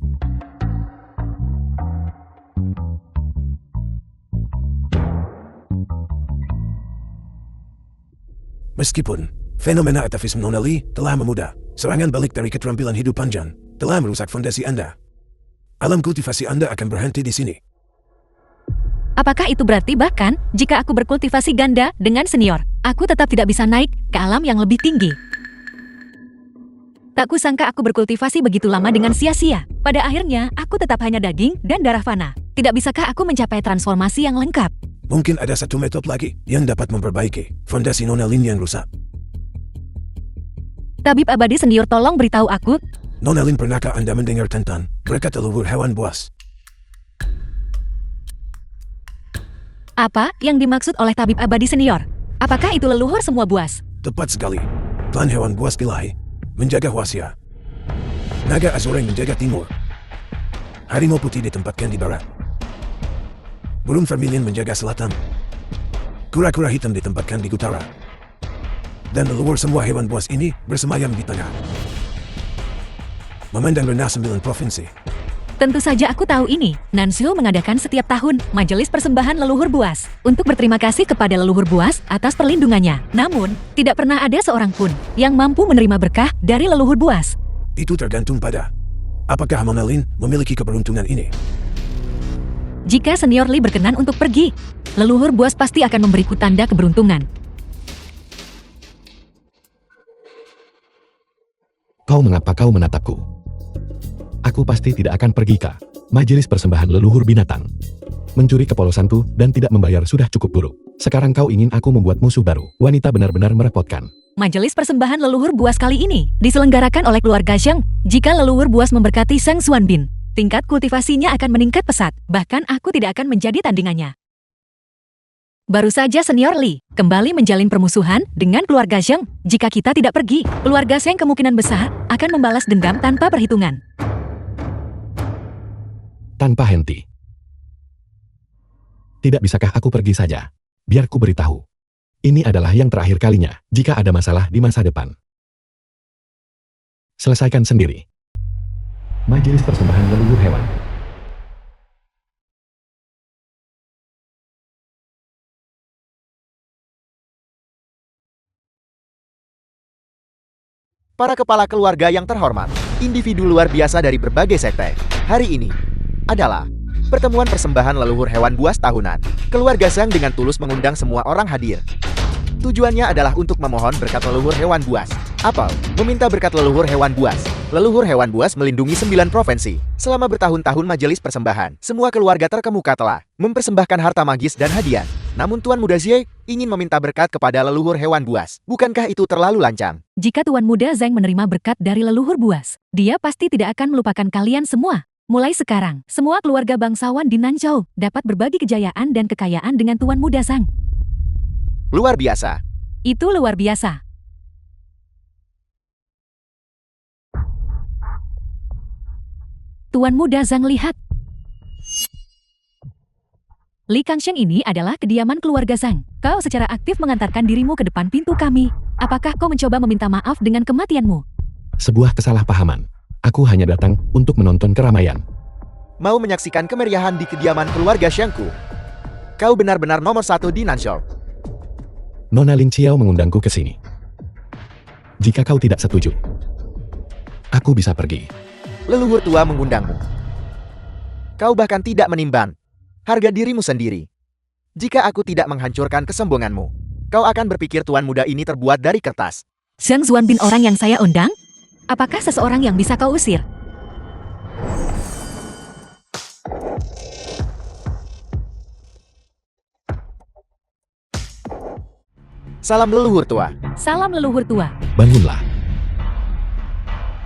Meskipun fenomena atafisme Nona Li telah memudah, serangan balik dari keterampilan hidup panjang telah merusak fondasi Anda. Alam kultivasi Anda akan berhenti di sini. Apakah itu berarti bahkan jika aku berkultivasi ganda dengan senior, aku tetap tidak bisa naik ke alam yang lebih tinggi? Tak kusangka aku berkultivasi begitu lama dengan sia-sia. Pada akhirnya, aku tetap hanya daging dan darah fana. Tidak bisakah aku mencapai transformasi yang lengkap? Mungkin ada satu metode lagi yang dapat memperbaiki fondasi Nona Lin yang rusak. Tabib abadi senior tolong beritahu aku. Nona Lin, pernahkah Anda mendengar tentang berkat leluhur hewan buas? Apa yang dimaksud oleh tabib abadi senior? Apakah itu leluhur semua buas? Tepat sekali. Klan hewan buas ilahi menjaga Huaxia. Naga Azoreng menjaga timur. Harimau putih ditempatkan di barat. Burung vermilion menjaga selatan. Kura-kura hitam ditempatkan di utara. Dan leluhur semua hewan buas ini bersemayam di tengah. Memandang rendah 9 provinsi. Tentu saja aku tahu ini. Nansio mengadakan setiap tahun Majelis Persembahan Leluhur Buas untuk berterima kasih kepada leluhur buas atas perlindungannya. Namun, tidak pernah ada seorang pun yang mampu menerima berkah dari leluhur buas. Itu tergantung pada apakah Nona Lin memiliki keberuntungan ini. Jika senior Li berkenan untuk pergi, leluhur buas pasti akan memberiku tanda keberuntungan. Mengapa kau menatapku? Aku pasti tidak akan pergi ke Majelis Persembahan Leluhur Binatang. Mencuri kepolosanku dan tidak membayar sudah cukup buruk. Sekarang kau ingin aku membuat musuh baru. Wanita benar-benar merepotkan. Majelis Persembahan Leluhur Buas kali ini diselenggarakan oleh keluarga Zhang. Jika leluhur buas memberkati Sang Xuanbin, tingkat kultivasinya akan meningkat pesat. Bahkan aku tidak akan menjadi tandingannya. Baru saja senior Li kembali menjalin permusuhan dengan keluarga Zhang. Jika kita tidak pergi, keluarga Zhang kemungkinan besar akan membalas dendam tanpa perhitungan. Tanpa henti. Tidak bisakah aku pergi saja? Biar ku beritahu. Ini adalah yang terakhir kalinya jika ada masalah di masa depan. Selesaikan sendiri. Majelis Persembahan Leluhur Hewan. Para kepala keluarga yang terhormat, individu luar biasa dari berbagai sekte. Hari ini adalah pertemuan persembahan leluhur hewan buas tahunan. Keluarga Zhang dengan tulus mengundang semua orang hadir. Tujuannya adalah untuk memohon berkat leluhur hewan buas. Apel meminta berkat leluhur hewan buas. Leluhur hewan buas melindungi 9 provinsi. Selama bertahun-tahun majelis persembahan, semua keluarga terkemuka telah mempersembahkan harta magis dan hadiah. Namun Tuan Muda Zhang ingin meminta berkat kepada leluhur hewan buas. Bukankah itu terlalu lancang? Jika Tuan Muda Zhang menerima berkat dari leluhur buas, dia pasti tidak akan melupakan kalian semua. Mulai sekarang, semua keluarga bangsawan di Nanzhou dapat berbagi kejayaan dan kekayaan dengan Tuan Muda Zhang. Luar biasa. Itu luar biasa. Tuan Muda Zhang, lihat. Li Kangsheng ini adalah kediaman keluarga Zhang. Kau secara aktif mengantarkan dirimu ke depan pintu kami. Apakah kau mencoba meminta maaf dengan kematianmu? Sebuah kesalahpahaman. Aku hanya datang untuk menonton keramaian. Mau menyaksikan kemeriahan di kediaman keluarga Shangku? Kau benar-benar nomor 1 di Nanzhou. Nona Lin Xiao mengundangku ke sini. Jika kau tidak setuju, aku bisa pergi. Leluhur tua mengundangmu. Kau bahkan tidak menimbang harga dirimu sendiri. Jika aku tidak menghancurkan kesombonganmu, kau akan berpikir Tuan Muda ini terbuat dari kertas. Zhang Xuanbin orang yang saya undang? Apakah seseorang yang bisa kau usir? Salam leluhur tua. Salam leluhur tua. Bangunlah.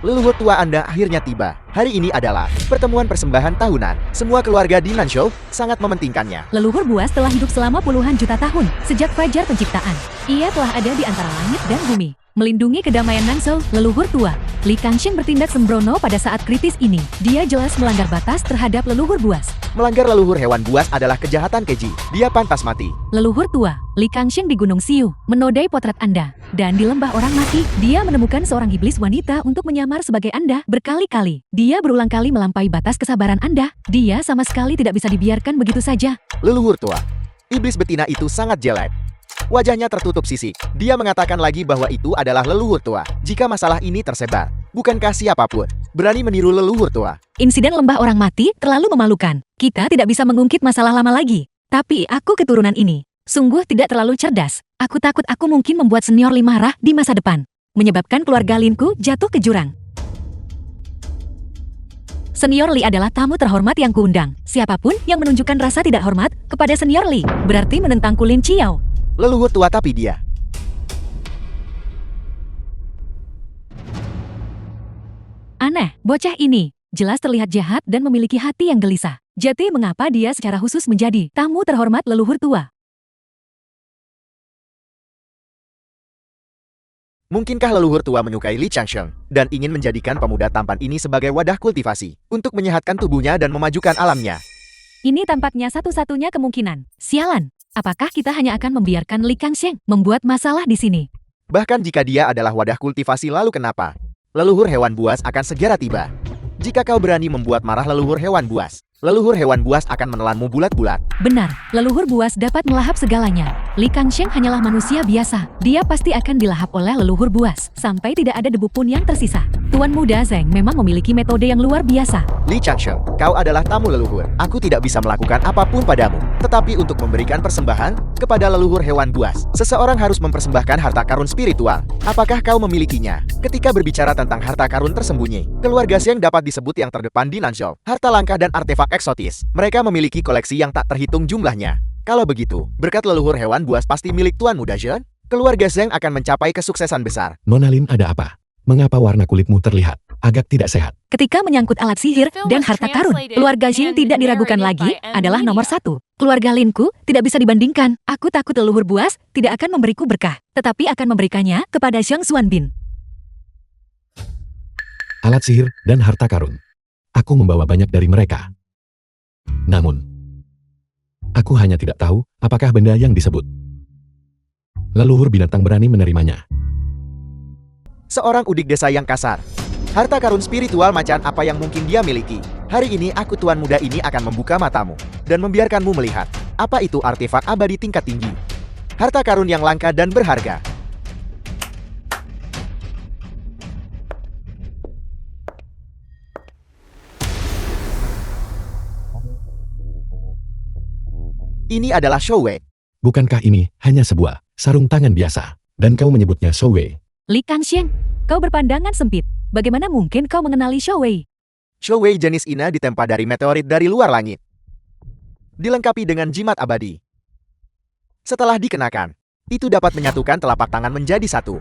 Leluhur tua Anda akhirnya tiba. Hari ini adalah pertemuan persembahan tahunan. Semua keluarga di Nansho sangat mementingkannya. Leluhur buas telah hidup selama puluhan juta tahun, sejak fajar penciptaan. Ia telah ada di antara langit dan bumi, melindungi kedamaian Nansho, leluhur tua. Li Kangxing bertindak sembrono pada saat kritis ini. Dia jelas melanggar batas terhadap leluhur buas. Melanggar leluhur hewan buas adalah kejahatan keji. Dia pantas mati. Leluhur tua, Li Kangxing di Gunung Siu, menodai potret Anda. Dan di lembah orang mati, dia menemukan seorang iblis wanita untuk menyamar sebagai Anda berkali-kali. Dia berulang kali melampaui batas kesabaran Anda. Dia sama sekali tidak bisa dibiarkan begitu saja. Leluhur tua. Iblis betina itu sangat jelek. Wajahnya tertutup sisik. Dia mengatakan lagi bahwa itu adalah leluhur tua. Jika masalah ini tersebar, bukankah siapapun berani meniru leluhur tua? Insiden lembah orang mati terlalu memalukan. Kita tidak bisa mengungkit masalah lama lagi. Tapi aku keturunan ini sungguh tidak terlalu cerdas. Aku takut aku mungkin membuat senior Li marah di masa depan, menyebabkan keluarga Linku jatuh ke jurang. Senior Li adalah tamu terhormat yang kuundang. Siapapun yang menunjukkan rasa tidak hormat kepada senior Li berarti menentang Lin Chiao. Leluhur tua tapi dia. Aneh, bocah ini jelas terlihat jahat dan memiliki hati yang gelisah. Jadi mengapa dia secara khusus menjadi tamu terhormat leluhur tua? Mungkinkah leluhur tua menyukai Li Changsheng dan ingin menjadikan pemuda tampan ini sebagai wadah kultivasi untuk menyehatkan tubuhnya dan memajukan alamnya? Ini tampaknya satu-satunya kemungkinan. Sialan, apakah kita hanya akan membiarkan Li Kangxing membuat masalah di sini? Bahkan jika dia adalah wadah kultivasi lalu kenapa? Leluhur hewan buas akan segera tiba. Jika kau berani membuat marah leluhur hewan buas, leluhur hewan buas akan menelanmu bulat-bulat. Benar, leluhur buas dapat melahap segalanya. Li Kangxing hanyalah manusia biasa. Dia pasti akan dilahap oleh leluhur buas, sampai tidak ada debu pun yang tersisa. Tuan muda Zeng memang memiliki metode yang luar biasa. Li Changsheng, kau adalah tamu leluhur. Aku tidak bisa melakukan apapun padamu. Tetapi untuk memberikan persembahan kepada leluhur hewan buas, seseorang harus mempersembahkan harta karun spiritual. Apakah kau memilikinya? Ketika berbicara tentang harta karun tersembunyi, keluarga Zeng dapat disebut yang terdepan di Nanzhou. Harta langka dan artefak eksotis. Mereka memiliki koleksi yang tak terhitung jumlahnya. Kalau begitu, berkat leluhur hewan buas pasti milik Tuan Muda Zhen, keluarga Zeng akan mencapai kesuksesan besar. Nona Lin, ada apa? Mengapa warna kulitmu terlihat agak tidak sehat? Ketika menyangkut alat sihir dan harta karun, keluarga Jin tidak diragukan lagi adalah nomor satu. Keluarga Linku tidak bisa dibandingkan. Aku takut leluhur buas tidak akan memberiku berkah, tetapi akan memberikannya kepada Zhang Xuanbin. Alat sihir dan harta karun. Aku membawa banyak dari mereka. Namun, aku hanya tidak tahu apakah benda yang disebut leluhur binatang berani menerimanya. Seorang udik desa yang kasar. Harta karun spiritual macan apa yang mungkin dia miliki? Hari ini aku Tuan Muda ini akan membuka matamu dan membiarkanmu melihat apa itu artefak abadi tingkat tinggi. Harta karun yang langka dan berharga. Ini adalah Shouwei. Bukankah ini hanya sebuah sarung tangan biasa? Dan kau menyebutnya Shouwei. Li Kangxing, kau berpandangan sempit. Bagaimana mungkin kau mengenali Shouwei? Shouwei jenis ina ditempa dari meteorit dari luar langit. Dilengkapi dengan jimat abadi. Setelah dikenakan, itu dapat menyatukan telapak tangan menjadi satu.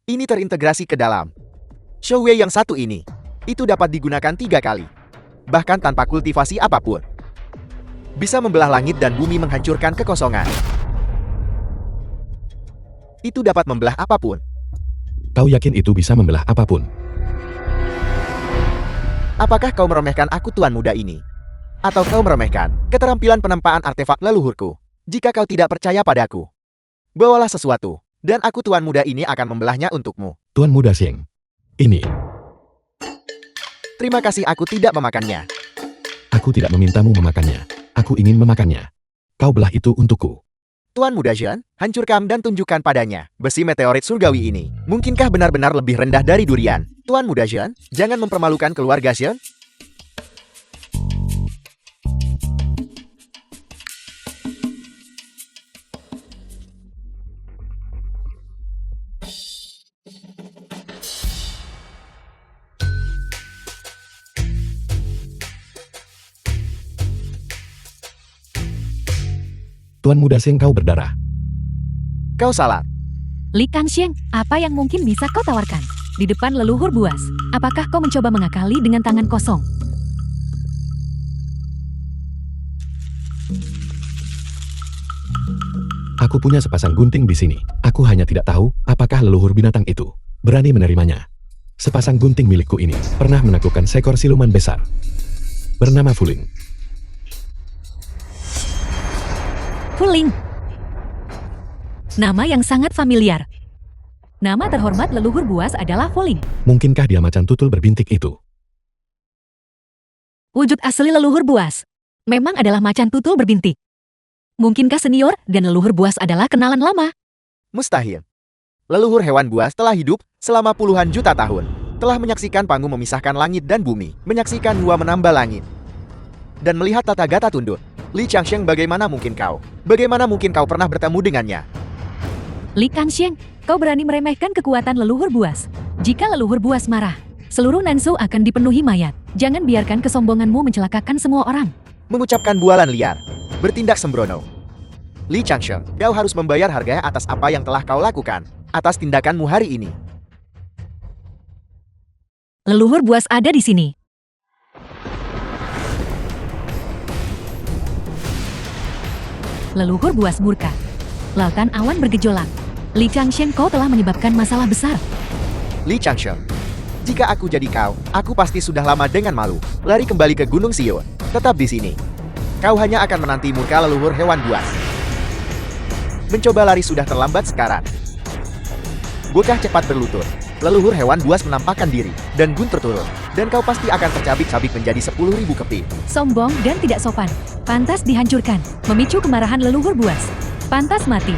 Ini terintegrasi ke dalam Shouwei yang satu ini. Itu dapat digunakan 3 kali. Bahkan tanpa kultivasi apapun. Bisa membelah langit dan bumi menghancurkan kekosongan. Itu dapat membelah apapun. Kau yakin itu bisa membelah apapun? Apakah kau meremehkan aku Tuan Muda ini? Atau kau meremehkan keterampilan penempaan artefak leluhurku? Jika kau tidak percaya padaku, bawalah sesuatu, dan aku Tuan Muda ini akan membelahnya untukmu. Tuan Muda Zeng. Ini. Terima kasih aku tidak memakannya. Aku tidak memintamu memakannya. Aku ingin memakannya. Kau belah itu untukku. Tuan Muda Zhen, hancurkan dan tunjukkan padanya besi meteorit surgawi ini. Mungkinkah benar-benar lebih rendah dari durian? Tuan Muda Zhen, jangan mempermalukan keluarga Zhen. Tuan Muda Sheng kau berdarah. Kau salah. Li Kangxiang, apa yang mungkin bisa kau tawarkan? Di depan leluhur buas, apakah kau mencoba mengakali dengan tangan kosong? Aku punya sepasang gunting di sini. Aku hanya tidak tahu apakah leluhur binatang itu berani menerimanya. Sepasang gunting milikku ini pernah menaklukkan seekor siluman besar bernama Fuling. Fuling. Nama yang sangat familiar. Nama terhormat leluhur buas adalah Fuling. Mungkinkah dia macan tutul berbintik itu? Wujud asli leluhur buas memang adalah macan tutul berbintik. Mungkinkah senior dan leluhur buas adalah kenalan lama? Mustahil. Leluhur hewan buas telah hidup selama puluhan juta tahun. Telah menyaksikan panggung memisahkan langit dan bumi. Menyaksikan dua menambah langit. Dan melihat tata gata tunduk. Li Kangxiang, bagaimana mungkin kau? Bagaimana mungkin kau pernah bertemu dengannya? Li Kangxiang, kau berani meremehkan kekuatan leluhur buas. Jika leluhur buas marah, seluruh Nanzhou akan dipenuhi mayat. Jangan biarkan kesombonganmu mencelakakan semua orang. Mengucapkan bualan liar. Bertindak sembrono. Li Kangxiang, kau harus membayar harga atas apa yang telah kau lakukan. Atas tindakanmu hari ini. Leluhur buas ada di sini. Leluhur buas murka. Lautan awan bergejolak. Li Kangxiang, kau telah menyebabkan masalah besar. Li Kangxiang, jika aku jadi kau, aku pasti sudah lama dengan malu. Lari kembali ke Gunung Sion. Tetap di sini. Kau hanya akan menanti murka leluhur hewan buas. Mencoba lari sudah terlambat sekarang. Bocah cepat berlutut. Leluhur hewan buas menampakkan diri dan guntur turun. Dan kau pasti akan tercabik-cabik menjadi 10.000 keping. Sombong dan tidak sopan. Pantas dihancurkan. Memicu kemarahan leluhur buas. Pantas mati.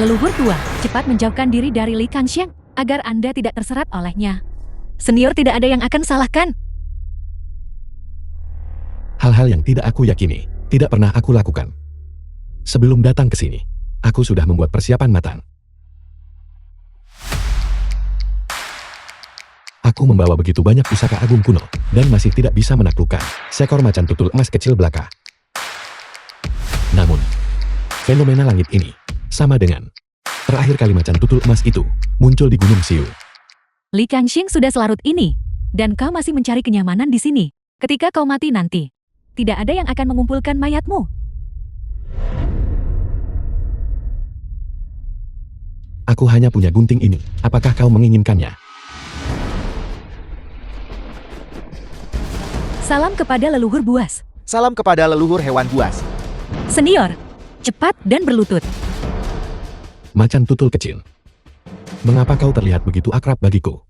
Leluhur tua, cepat menjauhkan diri dari Li Kangxiang agar Anda tidak terserat olehnya. Senior tidak ada yang akan salahkan. Hal-hal yang tidak aku yakini, tidak pernah aku lakukan. Sebelum datang ke sini, aku sudah membuat persiapan matang. Aku membawa begitu banyak pusaka agung kuno, dan masih tidak bisa menaklukkan seekor macan tutul emas kecil belaka. Namun, fenomena langit ini sama dengan terakhir kali macan tutul emas itu muncul di Gunung Xiu. Li Kangxiang sudah selarut ini, dan kau masih mencari kenyamanan di sini. Ketika kau mati nanti, tidak ada yang akan mengumpulkan mayatmu. Aku hanya punya gunting ini. Apakah kau menginginkannya? Salam kepada leluhur buas. Salam kepada leluhur hewan buas. Senior, cepat dan berlutut. Macan tutul kecil. Mengapa kau terlihat begitu akrab bagiku?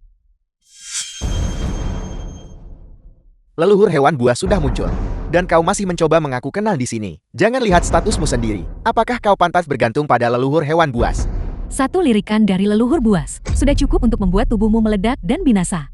Leluhur hewan buas sudah muncul. Dan kau masih mencoba mengaku kenal di sini. Jangan lihat statusmu sendiri. Apakah kau pantas bergantung pada leluhur hewan buas? Satu lirikan dari leluhur buas sudah cukup untuk membuat tubuhmu meledak dan binasa.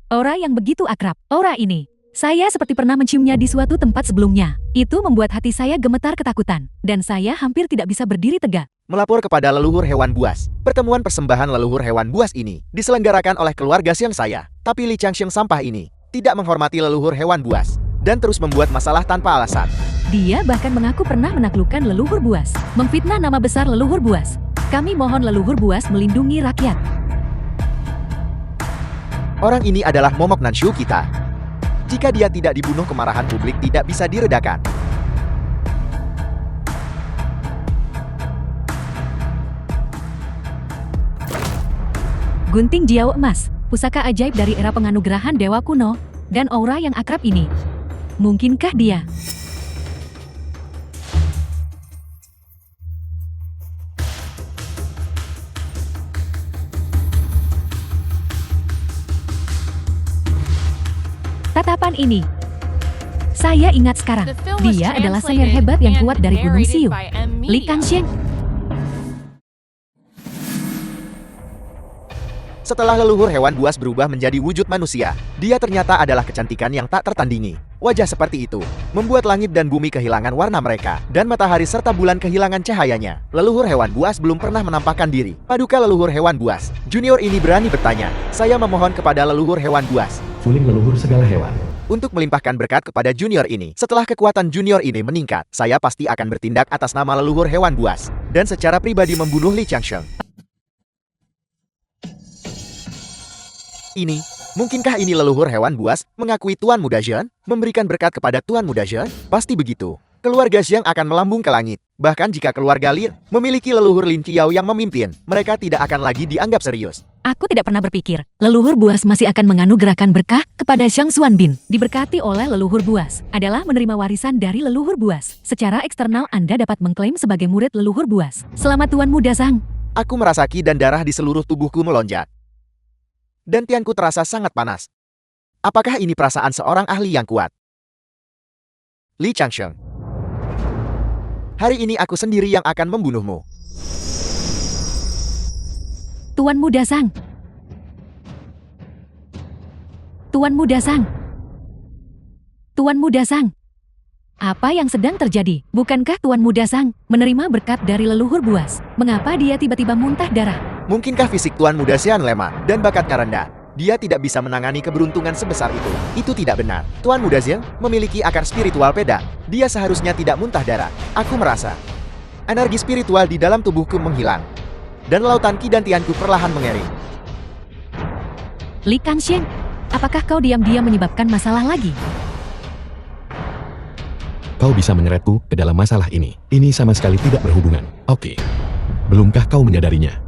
Aura yang begitu akrab, aura ini. Saya seperti pernah menciumnya di suatu tempat sebelumnya. Itu membuat hati saya gemetar ketakutan. Dan saya hampir tidak bisa berdiri tegak. Melapor kepada leluhur hewan buas. Pertemuan persembahan leluhur hewan buas ini diselenggarakan oleh keluarga Xiang saya. Tapi Li Kangxiang sampah ini tidak menghormati leluhur hewan buas dan terus membuat masalah tanpa alasan. Dia bahkan mengaku pernah menaklukkan leluhur buas, memfitnah nama besar leluhur buas. Kami mohon leluhur buas melindungi rakyat. Orang ini adalah momok Nanshu kita. Jika dia tidak dibunuh, kemarahan publik tidak bisa diredakan. Gunting Jiao emas, pusaka ajaib dari era penganugerahan dewa kuno, dan aura yang akrab ini. Mungkinkah dia? Tatapan ini. Saya ingat sekarang, The film was dia adalah senior translated hebat yang and kuat dari Gunung narrated Xiu. by M. Li Media. Kangxiang. Setelah leluhur hewan buas berubah menjadi wujud manusia, dia ternyata adalah kecantikan yang tak tertandingi. Wajah seperti itu membuat langit dan bumi kehilangan warna mereka, dan matahari serta bulan kehilangan cahayanya. Leluhur hewan buas belum pernah menampakkan diri. Paduka leluhur hewan buas, junior ini berani bertanya. Saya memohon kepada leluhur hewan buas. Fuling leluhur segala hewan. untuk melimpahkan berkat kepada junior ini. Setelah kekuatan junior ini meningkat, saya pasti akan bertindak atas nama leluhur hewan buas, dan secara pribadi membunuh Li Changsheng. Mungkinkah ini leluhur hewan buas mengakui Tuan Muda Zhen, memberikan berkat kepada Tuan Muda Zhen? Pasti begitu. Keluarga Zhang akan melambung ke langit. Bahkan jika keluarga Lin memiliki leluhur Lin Qiao yang memimpin, mereka tidak akan lagi dianggap serius. Aku tidak pernah berpikir, leluhur buas masih akan menganugerahkan berkah kepada Zhang Xuanbin. Diberkati oleh leluhur buas adalah menerima warisan dari leluhur buas. Secara eksternal Anda dapat mengklaim sebagai murid leluhur buas. Selamat Tuan Muda Zhang. Aku merasa ki dan darah di seluruh tubuhku melonjak. Dan tianku terasa sangat panas. Apakah ini perasaan seorang ahli yang kuat? Li Changsheng. Hari ini aku sendiri yang akan membunuhmu. Tuan Muda Zhang. Tuan Muda Zhang. Tuan Muda Zhang. Apa yang sedang terjadi? Bukankah Tuan Muda Zhang menerima berkat dari leluhur buas? Mengapa dia tiba-tiba muntah darah? Mungkinkah fisik Tuan Muda Xian lemah dan bakatnya rendah? Dia tidak bisa menangani keberuntungan sebesar itu. Itu tidak benar. Tuan Muda Xian memiliki akar spiritual pedang. Dia seharusnya tidak muntah darah. Aku merasa energi spiritual di dalam tubuhku menghilang. Dan lautan ki dan tianku perlahan mengering. Li Kanxian, apakah kau diam-diam menyebabkan masalah lagi? Kau bisa menyeretku ke dalam masalah ini. Ini sama sekali tidak berhubungan. Oke. Belumkah kau menyadarinya?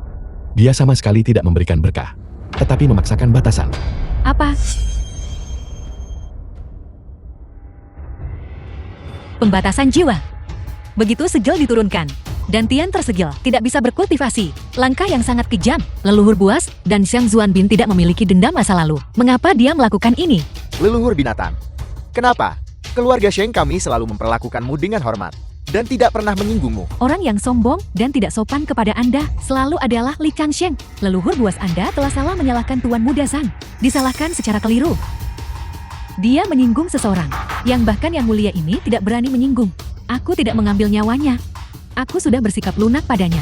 Dia sama sekali tidak memberikan berkah, tetapi memaksakan batasan. Apa? Pembatasan jiwa. Begitu segel diturunkan, dan Tian tersegel, tidak bisa berkultivasi. Langkah yang sangat kejam. Leluhur buas dan Zhang Xuanbin tidak memiliki dendam masa lalu. Mengapa dia melakukan ini? Leluhur binatang. Kenapa? Keluarga Sheng kami selalu memperlakukanmu dengan hormat dan tidak pernah menyinggungmu. Orang yang sombong dan tidak sopan kepada Anda selalu adalah Li Kanxian. Leluhur buas Anda telah salah menyalahkan Tuan Muda Zhang. Disalahkan secara keliru. Dia menyinggung seseorang, yang bahkan yang mulia ini tidak berani menyinggung. Aku tidak mengambil nyawanya. Aku sudah bersikap lunak padanya.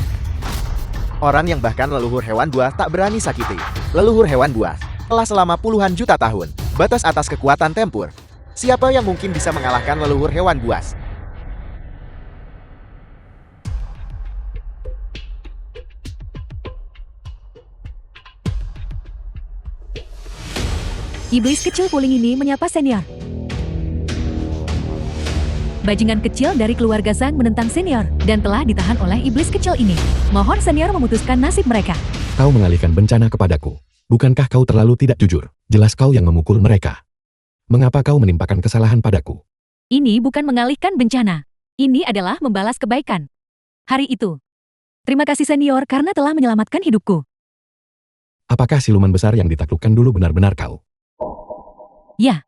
Orang yang bahkan leluhur hewan buas tak berani sakiti. Leluhur hewan buas telah selama puluhan juta tahun, batas atas kekuatan tempur. Siapa yang mungkin bisa mengalahkan leluhur hewan buas? Iblis kecil puling ini menyapa senior. Bajingan kecil dari keluarga Zhang menentang senior dan telah ditahan oleh iblis kecil ini. Mohon senior memutuskan nasib mereka. Kau mengalihkan bencana kepadaku. Bukankah kau terlalu tidak jujur? Jelas kau yang memukul mereka. Mengapa kau menimpakan kesalahan padaku? Ini bukan mengalihkan bencana. Ini adalah membalas kebaikan. Hari itu. Terima kasih senior karena telah menyelamatkan hidupku. Apakah siluman besar yang ditaklukkan dulu benar-benar kau? Ya.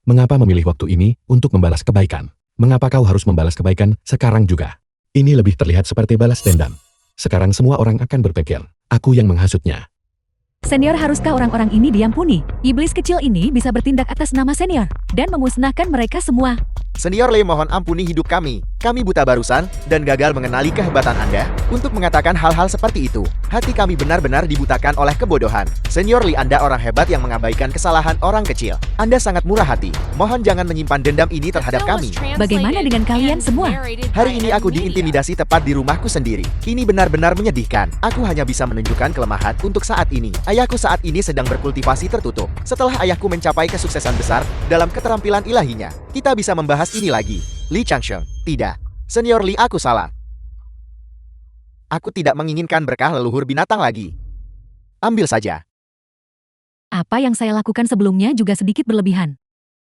Mengapa memilih waktu ini untuk membalas kebaikan? Mengapa kau harus membalas kebaikan sekarang juga? Ini lebih terlihat seperti balas dendam. Sekarang semua orang akan berpikir, aku yang menghasutnya. Senior, haruskah orang-orang ini diampuni? Iblis kecil ini bisa bertindak atas nama senior dan memusnahkan mereka semua. Senior Lee, mohon ampuni hidup kami. Kami buta barusan dan gagal mengenali kehebatan Anda untuk mengatakan hal-hal seperti itu. Hati kami benar-benar dibutakan oleh kebodohan. Senior Lee, Anda orang hebat yang mengabaikan kesalahan orang kecil. Anda sangat murah hati. Mohon jangan menyimpan dendam ini terhadap kami. Bagaimana dengan kalian semua? Hari ini aku diintimidasi tepat di rumahku sendiri. Ini benar-benar menyedihkan. Aku hanya bisa menunjukkan kelemahan untuk saat ini. Ayahku saat ini sedang berkultivasi tertutup. Setelah ayahku mencapai kesuksesan besar dalam keterampilan ilahinya, kita bisa membahas ini lagi. Li Changsheng, tidak. Senior Li, aku salah. Aku tidak menginginkan berkah leluhur binatang lagi. Ambil saja. Apa yang saya lakukan sebelumnya juga sedikit berlebihan.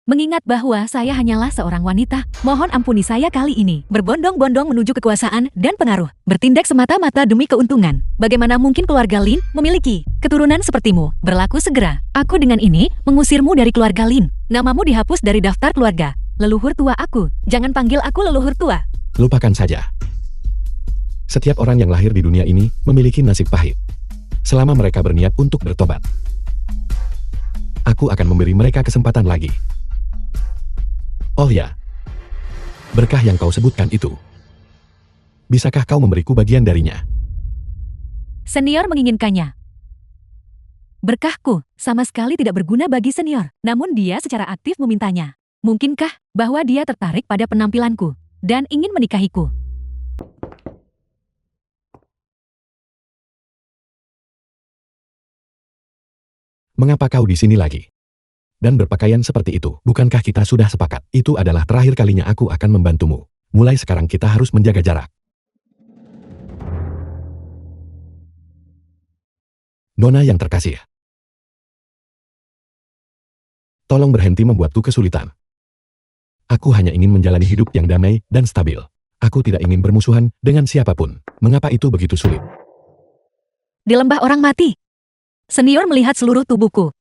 Mengingat bahwa saya hanyalah seorang wanita, mohon ampuni saya kali ini. Berbondong-bondong menuju kekuasaan dan pengaruh. Bertindak semata-mata demi keuntungan. Bagaimana mungkin keluarga Lin memiliki keturunan sepertimu? Berlaku segera. Aku dengan ini mengusirmu dari keluarga Lin. Namamu dihapus dari daftar keluarga. Leluhur tua aku. Jangan panggil aku leluhur tua. Lupakan saja. Setiap orang yang lahir di dunia ini memiliki nasib pahit. Selama mereka berniat untuk bertobat, aku akan memberi mereka kesempatan lagi. Oh ya, berkah yang kau sebutkan itu. Bisakah kau memberiku bagian darinya? Senior menginginkannya. Berkahku sama sekali tidak berguna bagi senior, namun dia secara aktif memintanya. Mungkinkah bahwa dia tertarik pada penampilanku dan ingin menikahiku? Mengapa kau di sini lagi? Dan berpakaian seperti itu, bukankah kita sudah sepakat? Itu adalah terakhir kalinya aku akan membantumu. Mulai sekarang kita harus menjaga jarak. Nona yang terkasih. Tolong berhenti membuatku kesulitan. Aku hanya ingin menjalani hidup yang damai dan stabil. Aku tidak ingin bermusuhan dengan siapapun. Mengapa itu begitu sulit? Di lembah orang mati. Senior melihat seluruh tubuhku.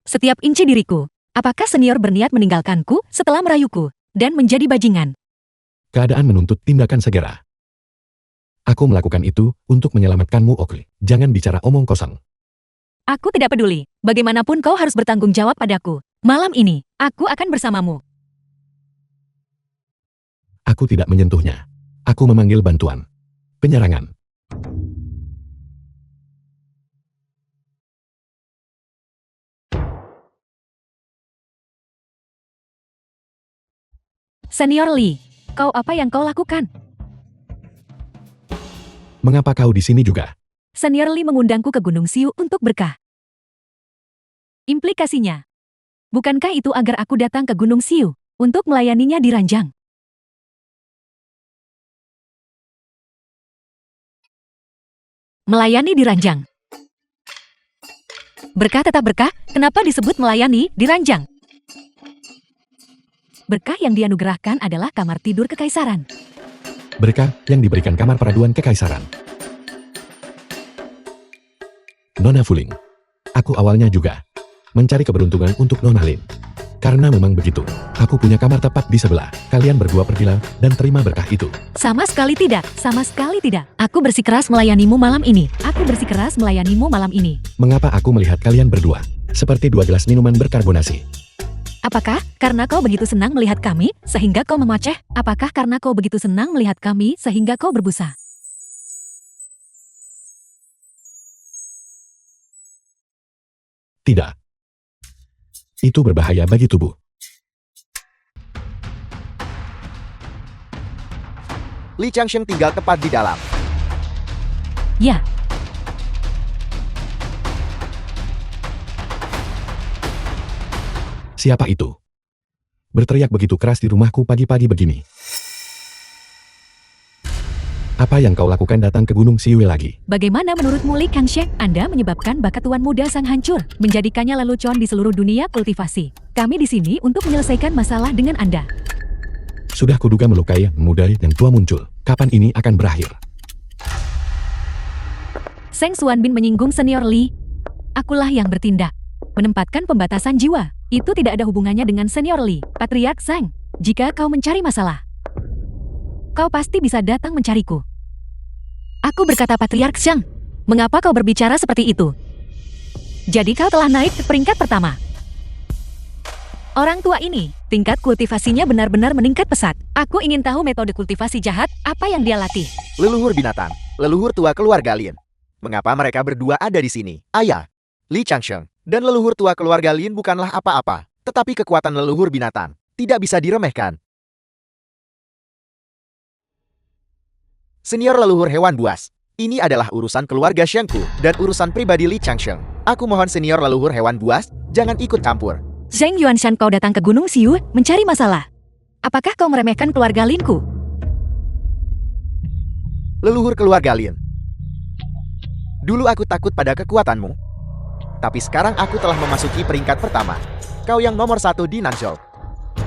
Setiap inci diriku. Apakah senior berniat meninggalkanku setelah merayuku dan menjadi bajingan? Keadaan menuntut tindakan segera. Aku melakukan itu untuk menyelamatkanmu, Oakley. Jangan bicara omong kosong. Aku tidak peduli. Bagaimanapun kau harus bertanggung jawab padaku. Malam ini, aku akan bersamamu. Aku tidak menyentuhnya. Aku memanggil bantuan. Penyerangan. Senior Lee, kau apa yang kau lakukan? Mengapa kau di sini juga? Senior Lee mengundangku ke Gunung Siu untuk berkah. Implikasinya, bukankah itu agar aku datang ke Gunung Siu untuk melayaninya di ranjang? Melayani di ranjang. Berkah tetap berkah, kenapa disebut melayani di ranjang? Berkah yang dianugerahkan adalah kamar tidur kekaisaran. Berkah yang diberikan kamar peraduan kekaisaran. Nona Fuling. Aku awalnya juga mencari keberuntungan untuk Nona Lin. Karena memang begitu. Aku punya kamar tepat di sebelah. Kalian berdua pergilah dan terima berkah itu. Sama sekali tidak, sama sekali tidak. Aku bersikeras melayanimu malam ini. Aku bersikeras melayanimu malam ini. Mengapa aku melihat kalian berdua seperti 2 gelas minuman berkarbonasi? Apakah karena kau begitu senang melihat kami, sehingga kau memaceh? Apakah karena kau begitu senang melihat kami, sehingga kau berbusa? Tidak. Itu berbahaya bagi tubuh. Li Changsheng tinggal tepat di dalam. Ya, Siapa itu? Berteriak begitu keras di rumahku pagi-pagi begini. Apa yang kau lakukan datang ke Gunung Siwe lagi? bagaimana menurutmu Li Kangsheng? Anda menyebabkan bakat tuan muda sang hancur, menjadikannya lelucon di seluruh dunia kultivasi. Kami di sini untuk menyelesaikan masalah dengan Anda. Sudah kuduga melukai muda yang tua muncul. Kapan ini akan berakhir? Seng Xuanbin menyinggung senior Li. Akulah yang bertindak. Menempatkan pembatasan jiwa. Itu tidak ada hubungannya dengan senior Li, Patriark Zhang. Jika kau mencari masalah, kau pasti bisa datang mencariku. Aku berkata Patriark Zhang. Mengapa kau berbicara seperti itu? Jadi kau telah naik ke peringkat pertama. Orang tua ini, tingkat kultivasinya benar-benar meningkat pesat. Aku ingin tahu metode kultivasi jahat, apa yang dia latih. Leluhur binatang, leluhur tua keluarga Lin. Mengapa mereka berdua ada di sini? Ayah, Li Changsheng, dan leluhur tua keluarga Lin bukanlah apa-apa, tetapi kekuatan leluhur binatang tidak bisa diremehkan. Senior leluhur hewan buas. Ini adalah urusan keluarga Shengku dan urusan pribadi Li Changsheng. Aku mohon senior leluhur hewan buas, jangan ikut campur. Zheng Yuanshan, kau datang ke Gunung Siu mencari masalah. Apakah kau meremehkan keluarga Linku? Leluhur keluarga Lin. Dulu aku takut pada kekuatanmu. Tapi sekarang aku telah memasuki peringkat pertama. Kau yang nomor 1 di Nanzhou.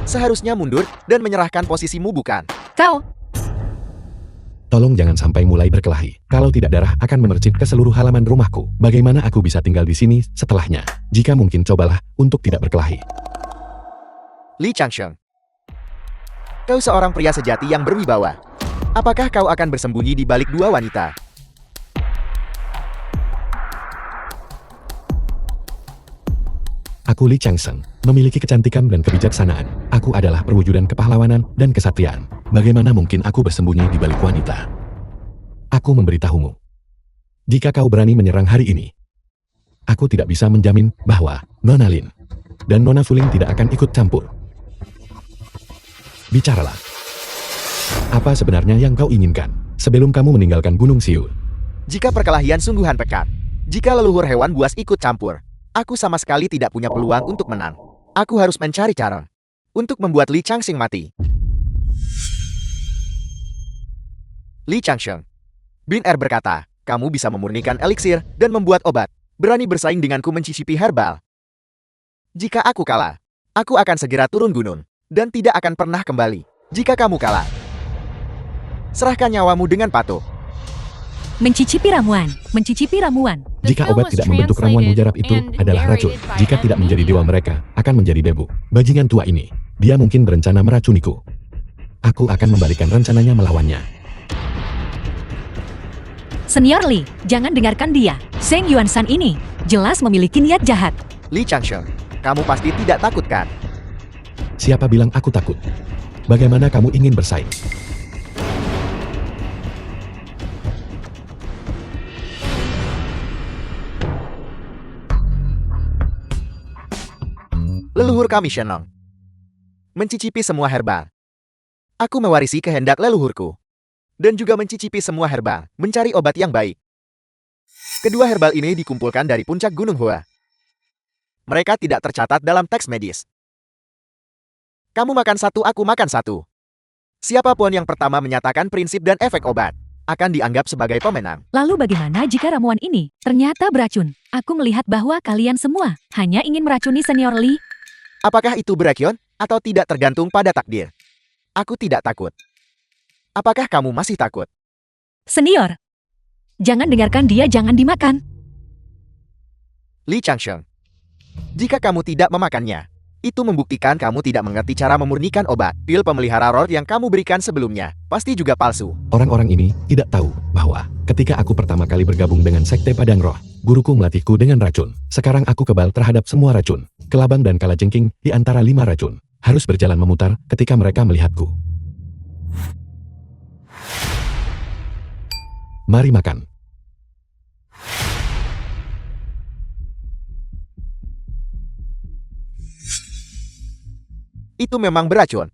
Seharusnya mundur dan menyerahkan posisimu, bukan? Kau! Tolong jangan sampai mulai berkelahi. Kalau tidak, darah akan memercik ke seluruh halaman rumahku. Bagaimana aku bisa tinggal di sini setelahnya? Jika mungkin, cobalah untuk tidak berkelahi. Li Changsheng. Kau seorang pria sejati yang berwibawa. Apakah kau akan bersembunyi di balik dua wanita? Aku Li Changsheng, memiliki kecantikan dan kebijaksanaan. Aku adalah perwujudan kepahlawanan dan kesaktian. Bagaimana mungkin aku bersembunyi di balik wanita? Aku memberitahumu. Jika kau berani menyerang hari ini, Aku tidak bisa menjamin bahwa Nona Lin dan Nona Fuling tidak akan ikut campur. Bicaralah. Apa sebenarnya yang kau inginkan sebelum kamu meninggalkan Gunung Siu? Jika perkelahian sungguhan pekat, jika leluhur hewan buas ikut campur, aku sama sekali tidak punya peluang untuk menang. Aku harus mencari cara untuk membuat Li Changxing mati. Li Changxing. Bin Er berkata, kamu bisa memurnikan eliksir dan membuat obat. Berani bersaing denganku mencicipi herbal. Jika aku kalah, aku akan segera turun gunung dan tidak akan pernah kembali. Jika kamu kalah, serahkan nyawamu dengan patuh. Mencicipi ramuan, mencicipi ramuan. The Jika film obat was tidak membentuk ramuan translated mujarab itu and adalah racun. narrated by Jika tidak Anthony menjadi dewa Liu. mereka, akan menjadi debu. Bajingan tua ini, dia mungkin berencana meracuniku. Aku akan membalikan rencananya melawannya. Senior Li, jangan dengarkan dia. Zheng Yuanshan ini jelas memiliki niat jahat. Li Changxing, kamu pasti tidak takut kan? Siapa bilang aku takut? Bagaimana kamu ingin bersaing? Leluhur kami Shenong mencicipi semua herbal. Aku mewarisi kehendak leluhurku. Dan juga mencicipi semua herbal, mencari obat yang baik. Kedua herbal ini dikumpulkan dari puncak Gunung Hua. Mereka tidak tercatat dalam teks medis. Kamu makan satu, aku makan satu. Siapapun yang pertama menyatakan prinsip dan efek obat, akan dianggap sebagai pemenang. Lalu bagaimana jika ramuan ini ternyata beracun? Aku melihat bahwa kalian semua hanya ingin meracuni Senior Li. Apakah itu berakhir atau tidak tergantung pada takdir? Aku tidak takut. Apakah kamu masih takut? Senior, jangan dengarkan dia, jangan dimakan. Li Changxing, jika kamu tidak memakannya, itu membuktikan kamu tidak mengerti cara memurnikan obat. Pil pemelihara roh yang kamu berikan sebelumnya pasti juga palsu. Orang-orang ini tidak tahu bahwa ketika aku pertama kali bergabung dengan Sekte Padang Roh, guruku melatihku dengan racun. Sekarang aku kebal terhadap semua racun. Kelabang dan kalajengking di antara 5 racun harus berjalan memutar ketika mereka melihatku. Mari makan. Itu memang beracun.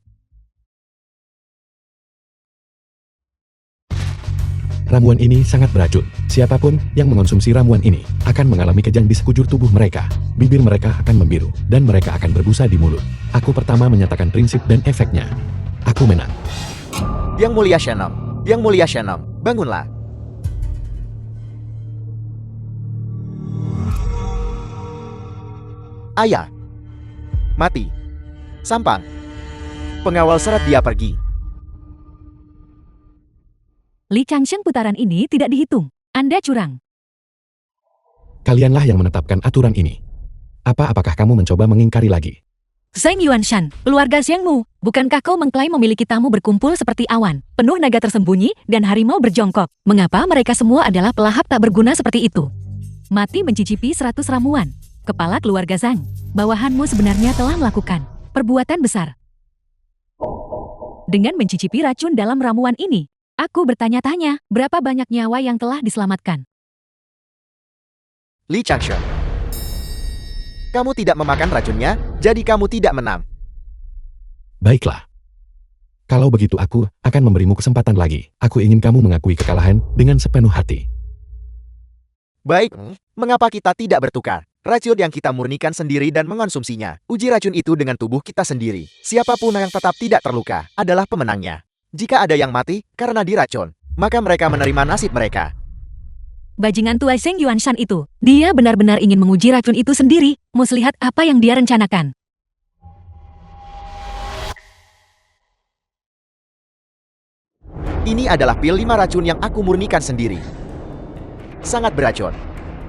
Ramuan ini sangat beracun. Siapapun yang mengonsumsi ramuan ini akan mengalami kejang di sekujur tubuh mereka. Bibir mereka akan membiru dan mereka akan berbusa di mulut. Aku pertama menyatakan prinsip dan efeknya. Aku menang. Yang mulia Shenong, Yang mulia Shenong, bangunlah. Ayah. Mati. Sampang. Pengawal seret dia pergi. Li Changxing putaran ini tidak dihitung. Anda curang. Kalianlah yang menetapkan aturan ini. Apakah kamu mencoba mengingkari lagi? Zheng Yuanshan, keluarga Zhengmu, bukankah kau mengklaim memiliki tamu berkumpul seperti awan, penuh naga tersembunyi dan harimau berjongkok? Mengapa mereka semua adalah pelahap tak berguna seperti itu? Mati mencicipi 100 ramuan. Kepala keluarga Zhang, bawahanmu sebenarnya telah melakukan perbuatan besar. Dengan mencicipi racun dalam ramuan ini, aku bertanya-tanya, berapa banyak nyawa yang telah diselamatkan? Li Changxing, kamu tidak memakan racunnya, jadi kamu tidak menang. Baiklah. Kalau begitu aku akan memberimu kesempatan lagi. Aku ingin kamu mengakui kekalahan dengan sepenuh hati. Baik, mengapa kita tidak bertukar? Racun yang kita murnikan sendiri dan mengonsumsinya. Uji racun itu dengan tubuh kita sendiri. Siapapun yang tetap tidak terluka adalah pemenangnya. Jika ada yang mati karena diracun, maka mereka menerima nasib mereka. Bajingan tua Zheng Yuanshan itu, dia benar-benar ingin menguji racun itu sendiri. Mus lihat apa yang dia rencanakan. Ini adalah pil 5 racun yang aku murnikan sendiri. Sangat beracun.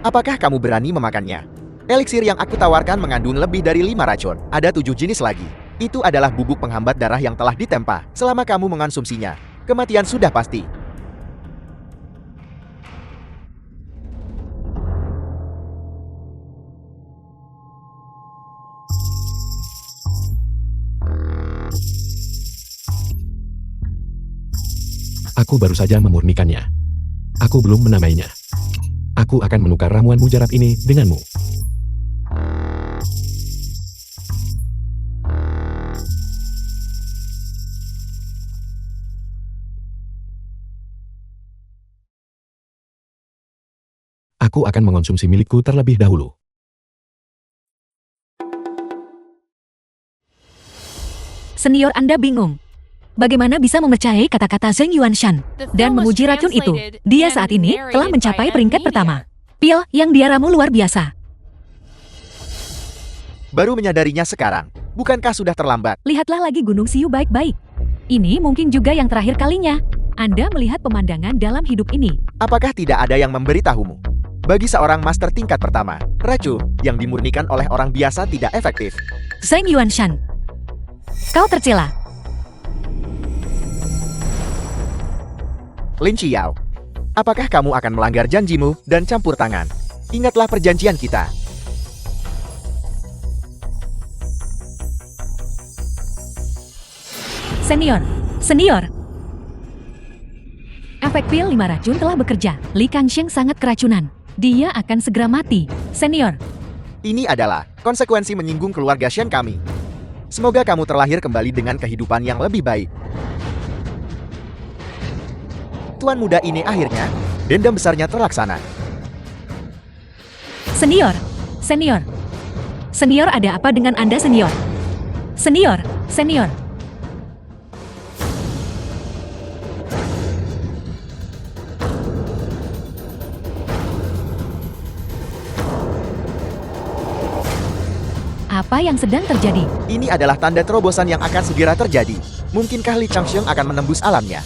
Apakah kamu berani memakannya? Eliksir yang aku tawarkan mengandung lebih dari 5 racun. Ada 7 jenis lagi. Itu adalah bubuk penghambat darah yang telah ditempa. Selama kamu mengonsumsinya, kematian sudah pasti. Aku baru saja memurnikannya. Aku belum menamainya. Aku akan menukar ramuan mujarab ini denganmu. Aku akan mengonsumsi milikku terlebih dahulu. Senior Anda bingung. Bagaimana bisa mempercayai kata-kata Zheng Yuanshan dan menguji racun itu? Dia saat ini telah mencapai peringkat pertama. Pil yang dia ramu luar biasa. Baru menyadarinya sekarang. Bukankah sudah terlambat? Lihatlah lagi Gunung Siu baik-baik. Ini mungkin juga yang terakhir kalinya. Anda melihat pemandangan dalam hidup ini. Apakah tidak ada yang memberitahumu? Bagi seorang master tingkat pertama, racun yang dimurnikan oleh orang biasa tidak efektif. Zheng Yuanshan, kau tercela. Lin Xiao, apakah kamu akan melanggar janjimu dan campur tangan? Ingatlah perjanjian kita. Senior. Efek pil 5 racun telah bekerja. Li Kangsheng sangat keracunan. Dia akan segera mati. Senior, Ini adalah konsekuensi menyinggung keluarga Shen kami. Semoga kamu terlahir kembali dengan kehidupan yang lebih baik. Tuan muda ini akhirnya, dendam besarnya terlaksana. Senior. Senior, ada apa dengan Anda, Senior? Senior. Apa yang sedang terjadi? Ini adalah tanda terobosan yang akan segera terjadi. Mungkinkah Li Changsheng akan menembus alamnya?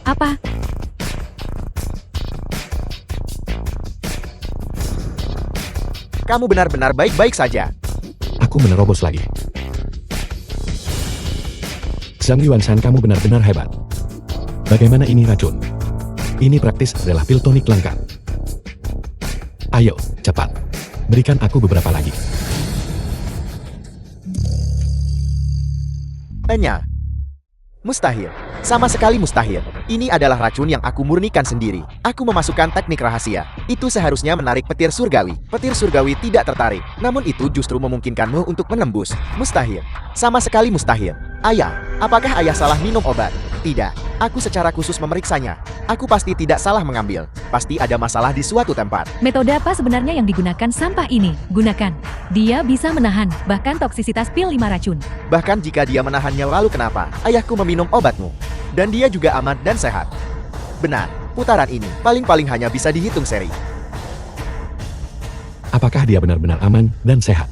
Apa? Kamu benar-benar baik-baik saja. Aku menerobos lagi. Zhang Yuanshan, kamu benar-benar hebat. Bagaimana ini racun? Ini praktis adalah pil tonik lengkap. Ayo, cepat. Berikan aku beberapa lagi. Enya. Mustahil. Sama sekali mustahil. Ini adalah racun yang aku murnikan sendiri. Aku memasukkan teknik rahasia. Itu seharusnya menarik petir surgawi. Petir surgawi tidak tertarik. Namun itu justru memungkinkanmu untuk menembus. Mustahil. Sama sekali mustahil. Ayah, apakah ayah salah minum obat? Tidak. Aku secara khusus memeriksanya. Aku pasti tidak salah mengambil. Pasti ada masalah di suatu tempat. Metode apa sebenarnya yang digunakan sampah ini? Gunakan. Dia bisa menahan, bahkan toksisitas pil 5 racun. Bahkan jika dia menahannya, lalu kenapa ayahku meminum obatmu? Dan dia juga aman dan sehat. Benar, putaran ini paling-paling hanya bisa dihitung seri. Apakah dia benar-benar aman dan sehat?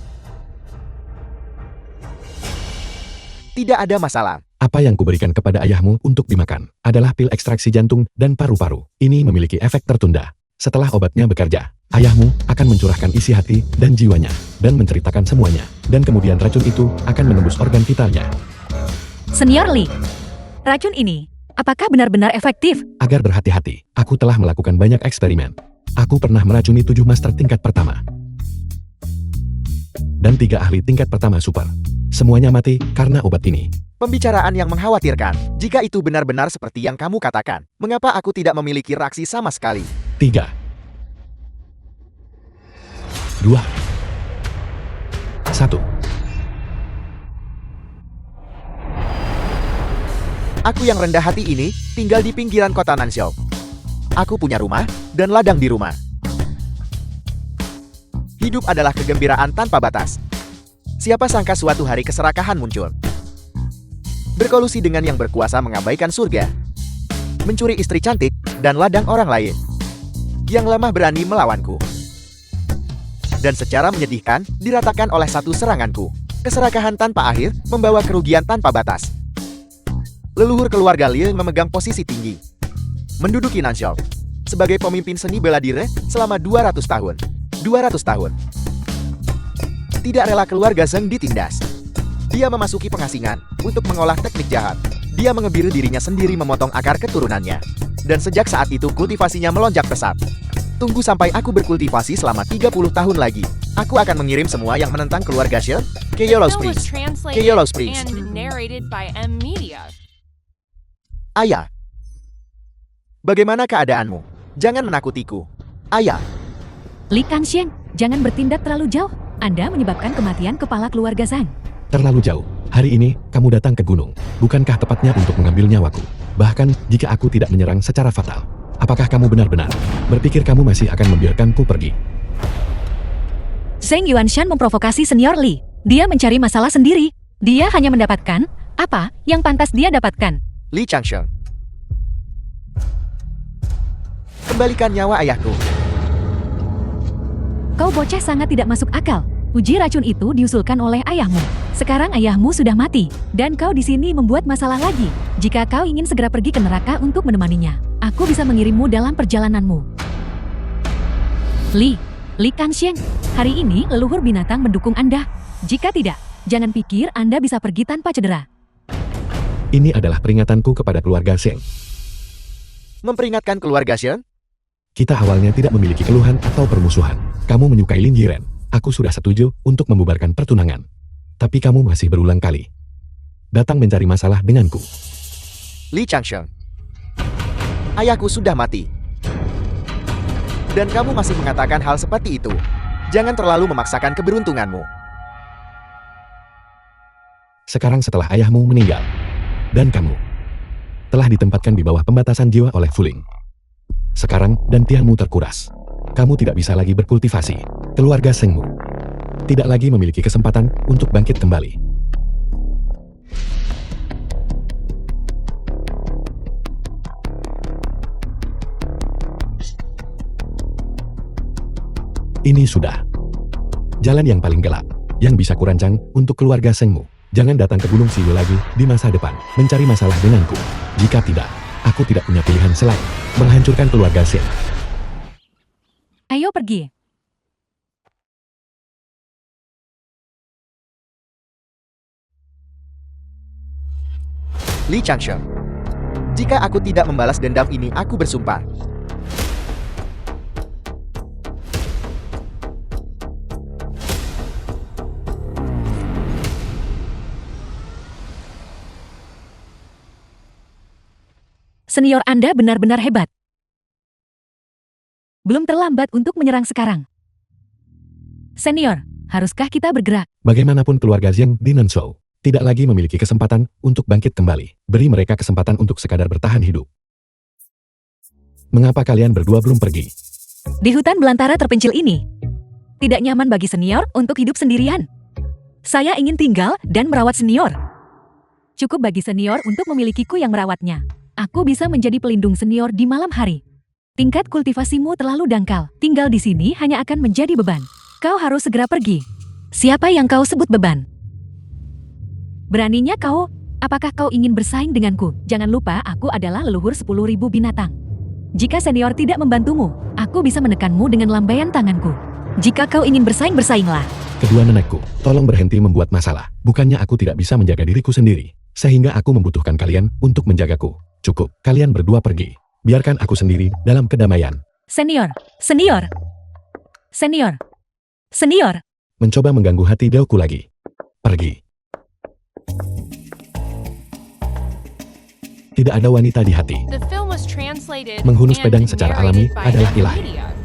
Tidak ada masalah. Apa yang kuberikan kepada ayahmu untuk dimakan adalah pil ekstraksi jantung dan paru-paru. Ini memiliki efek tertunda. Setelah obatnya bekerja, ayahmu akan mencurahkan isi hati dan jiwanya dan menceritakan semuanya. Dan kemudian racun itu akan menembus organ vitalnya. Senior Li, racun ini, apakah benar-benar efektif? Agar berhati-hati, aku telah melakukan banyak eksperimen. Aku pernah meracuni 7 master tingkat pertama. Dan 3 ahli tingkat pertama super. Semuanya mati karena obat ini. Pembicaraan yang mengkhawatirkan. Jika itu benar-benar seperti yang kamu katakan, mengapa aku tidak memiliki reaksi sama sekali? 3, 2, 1. Aku yang rendah hati ini tinggal di pinggiran kota Nanxiao. Aku punya rumah dan ladang di rumah. Hidup adalah kegembiraan tanpa batas. Siapa sangka suatu hari keserakahan muncul. Berkolusi dengan yang berkuasa mengabaikan surga. Mencuri istri cantik dan ladang orang lain. Yang lemah berani melawanku. Dan secara menyedihkan, diratakan oleh satu seranganku. Keserakahan tanpa akhir membawa kerugian tanpa batas. Leluhur keluarga Liu memegang posisi tinggi. Menduduki Nanxiao. Sebagai pemimpin seni bela diri selama 200 tahun. 200 tahun. Tidak rela keluarga Zheng ditindas. Dia memasuki pengasingan untuk mengolah teknik jahat. Dia mengebiru dirinya sendiri memotong akar keturunannya. Dan sejak saat itu kultivasinya melonjak pesat. Tunggu sampai aku berkultivasi selama 30 tahun lagi. Aku akan mengirim semua yang menentang keluarga Shen ke The Yellow film was Springs. translated Ke Yellow Springs. and narrated by M Media. Ayah. Bagaimana keadaanmu? Jangan menakutiku. Ayah. Li Kangxian, jangan bertindak terlalu jauh. Anda menyebabkan kematian kepala keluarga Zhang. Terlalu jauh. Hari ini, kamu datang ke gunung. Bukankah tepatnya untuk mengambil nyawaku? Bahkan, jika aku tidak menyerang secara fatal. Apakah kamu benar-benar berpikir kamu masih akan membiarkanku pergi? Zheng Yuanshan memprovokasi senior Li. Dia mencari masalah sendiri. Dia hanya mendapatkan apa yang pantas dia dapatkan. Li Changsheng. Kembalikan nyawa ayahku. Kau bocah sangat tidak masuk akal. Uji racun itu diusulkan oleh ayahmu. Sekarang ayahmu sudah mati, dan kau di sini membuat masalah lagi. Jika kau ingin segera pergi ke neraka untuk menemaninya, aku bisa mengirimmu dalam perjalananmu. Li Kangxian, hari ini leluhur binatang mendukung Anda. Jika tidak, jangan pikir Anda bisa pergi tanpa cedera. Ini adalah peringatanku kepada keluarga Zheng. Memperingatkan keluarga Shen? Kita awalnya tidak memiliki keluhan atau permusuhan. Kamu menyukai Lin Yiren. Aku sudah setuju untuk membubarkan pertunangan. Tapi kamu masih berulang kali datang mencari masalah denganku. Li Changsheng. Ayahku sudah mati. Dan kamu masih mengatakan hal seperti itu. Jangan terlalu memaksakan keberuntunganmu. Sekarang setelah ayahmu meninggal, dan kamu telah ditempatkan di bawah pembatasan jiwa oleh Fuling. Sekarang dantianmu terkuras. Kamu tidak bisa lagi berkultivasi. Keluarga Zhengmu tidak lagi memiliki kesempatan untuk bangkit kembali. Ini sudah jalan yang paling gelap yang bisa kurancang untuk keluarga Zhengmu. Jangan datang ke Gunung Siyu lagi di masa depan mencari masalah denganku. Jika tidak, aku tidak punya pilihan selain menghancurkan keluarga Zheng. Ayo pergi. Li Changsheng. Jika aku tidak membalas dendam ini, aku bersumpah. Senior Anda benar-benar hebat. Belum terlambat untuk menyerang sekarang. Senior, haruskah kita bergerak? Bagaimanapun keluarga Zheng di Nanzhou tidak lagi memiliki kesempatan untuk bangkit kembali. Beri mereka kesempatan untuk sekadar bertahan hidup. Mengapa kalian berdua belum pergi? Di hutan belantara terpencil ini, tidak nyaman bagi senior untuk hidup sendirian. Saya ingin tinggal dan merawat senior. Cukup bagi senior untuk memilikiku yang merawatnya. Aku bisa menjadi pelindung senior di malam hari. Tingkat kultivasimu terlalu dangkal. Tinggal di sini hanya akan menjadi beban. Kau harus segera pergi. Siapa yang kau sebut beban? Beraninya kau? Apakah kau ingin bersaing denganku? Jangan lupa aku adalah leluhur 10.000 binatang. Jika senior tidak membantumu, aku bisa menekanmu dengan lambaian tanganku. Jika kau ingin bersaing, bersainglah. Kedua nenekku, tolong berhenti membuat masalah. Bukannya aku tidak bisa menjaga diriku sendiri, sehingga aku membutuhkan kalian untuk menjagaku. Cukup, kalian berdua pergi. Biarkan aku sendiri dalam kedamaian. Senior, senior, senior, senior. Mencoba mengganggu hati deoku lagi. Pergi. Tidak ada wanita di hati. The film was translated Menghunus and pedang secara alami narrated by adalah Epic ilahi. Media.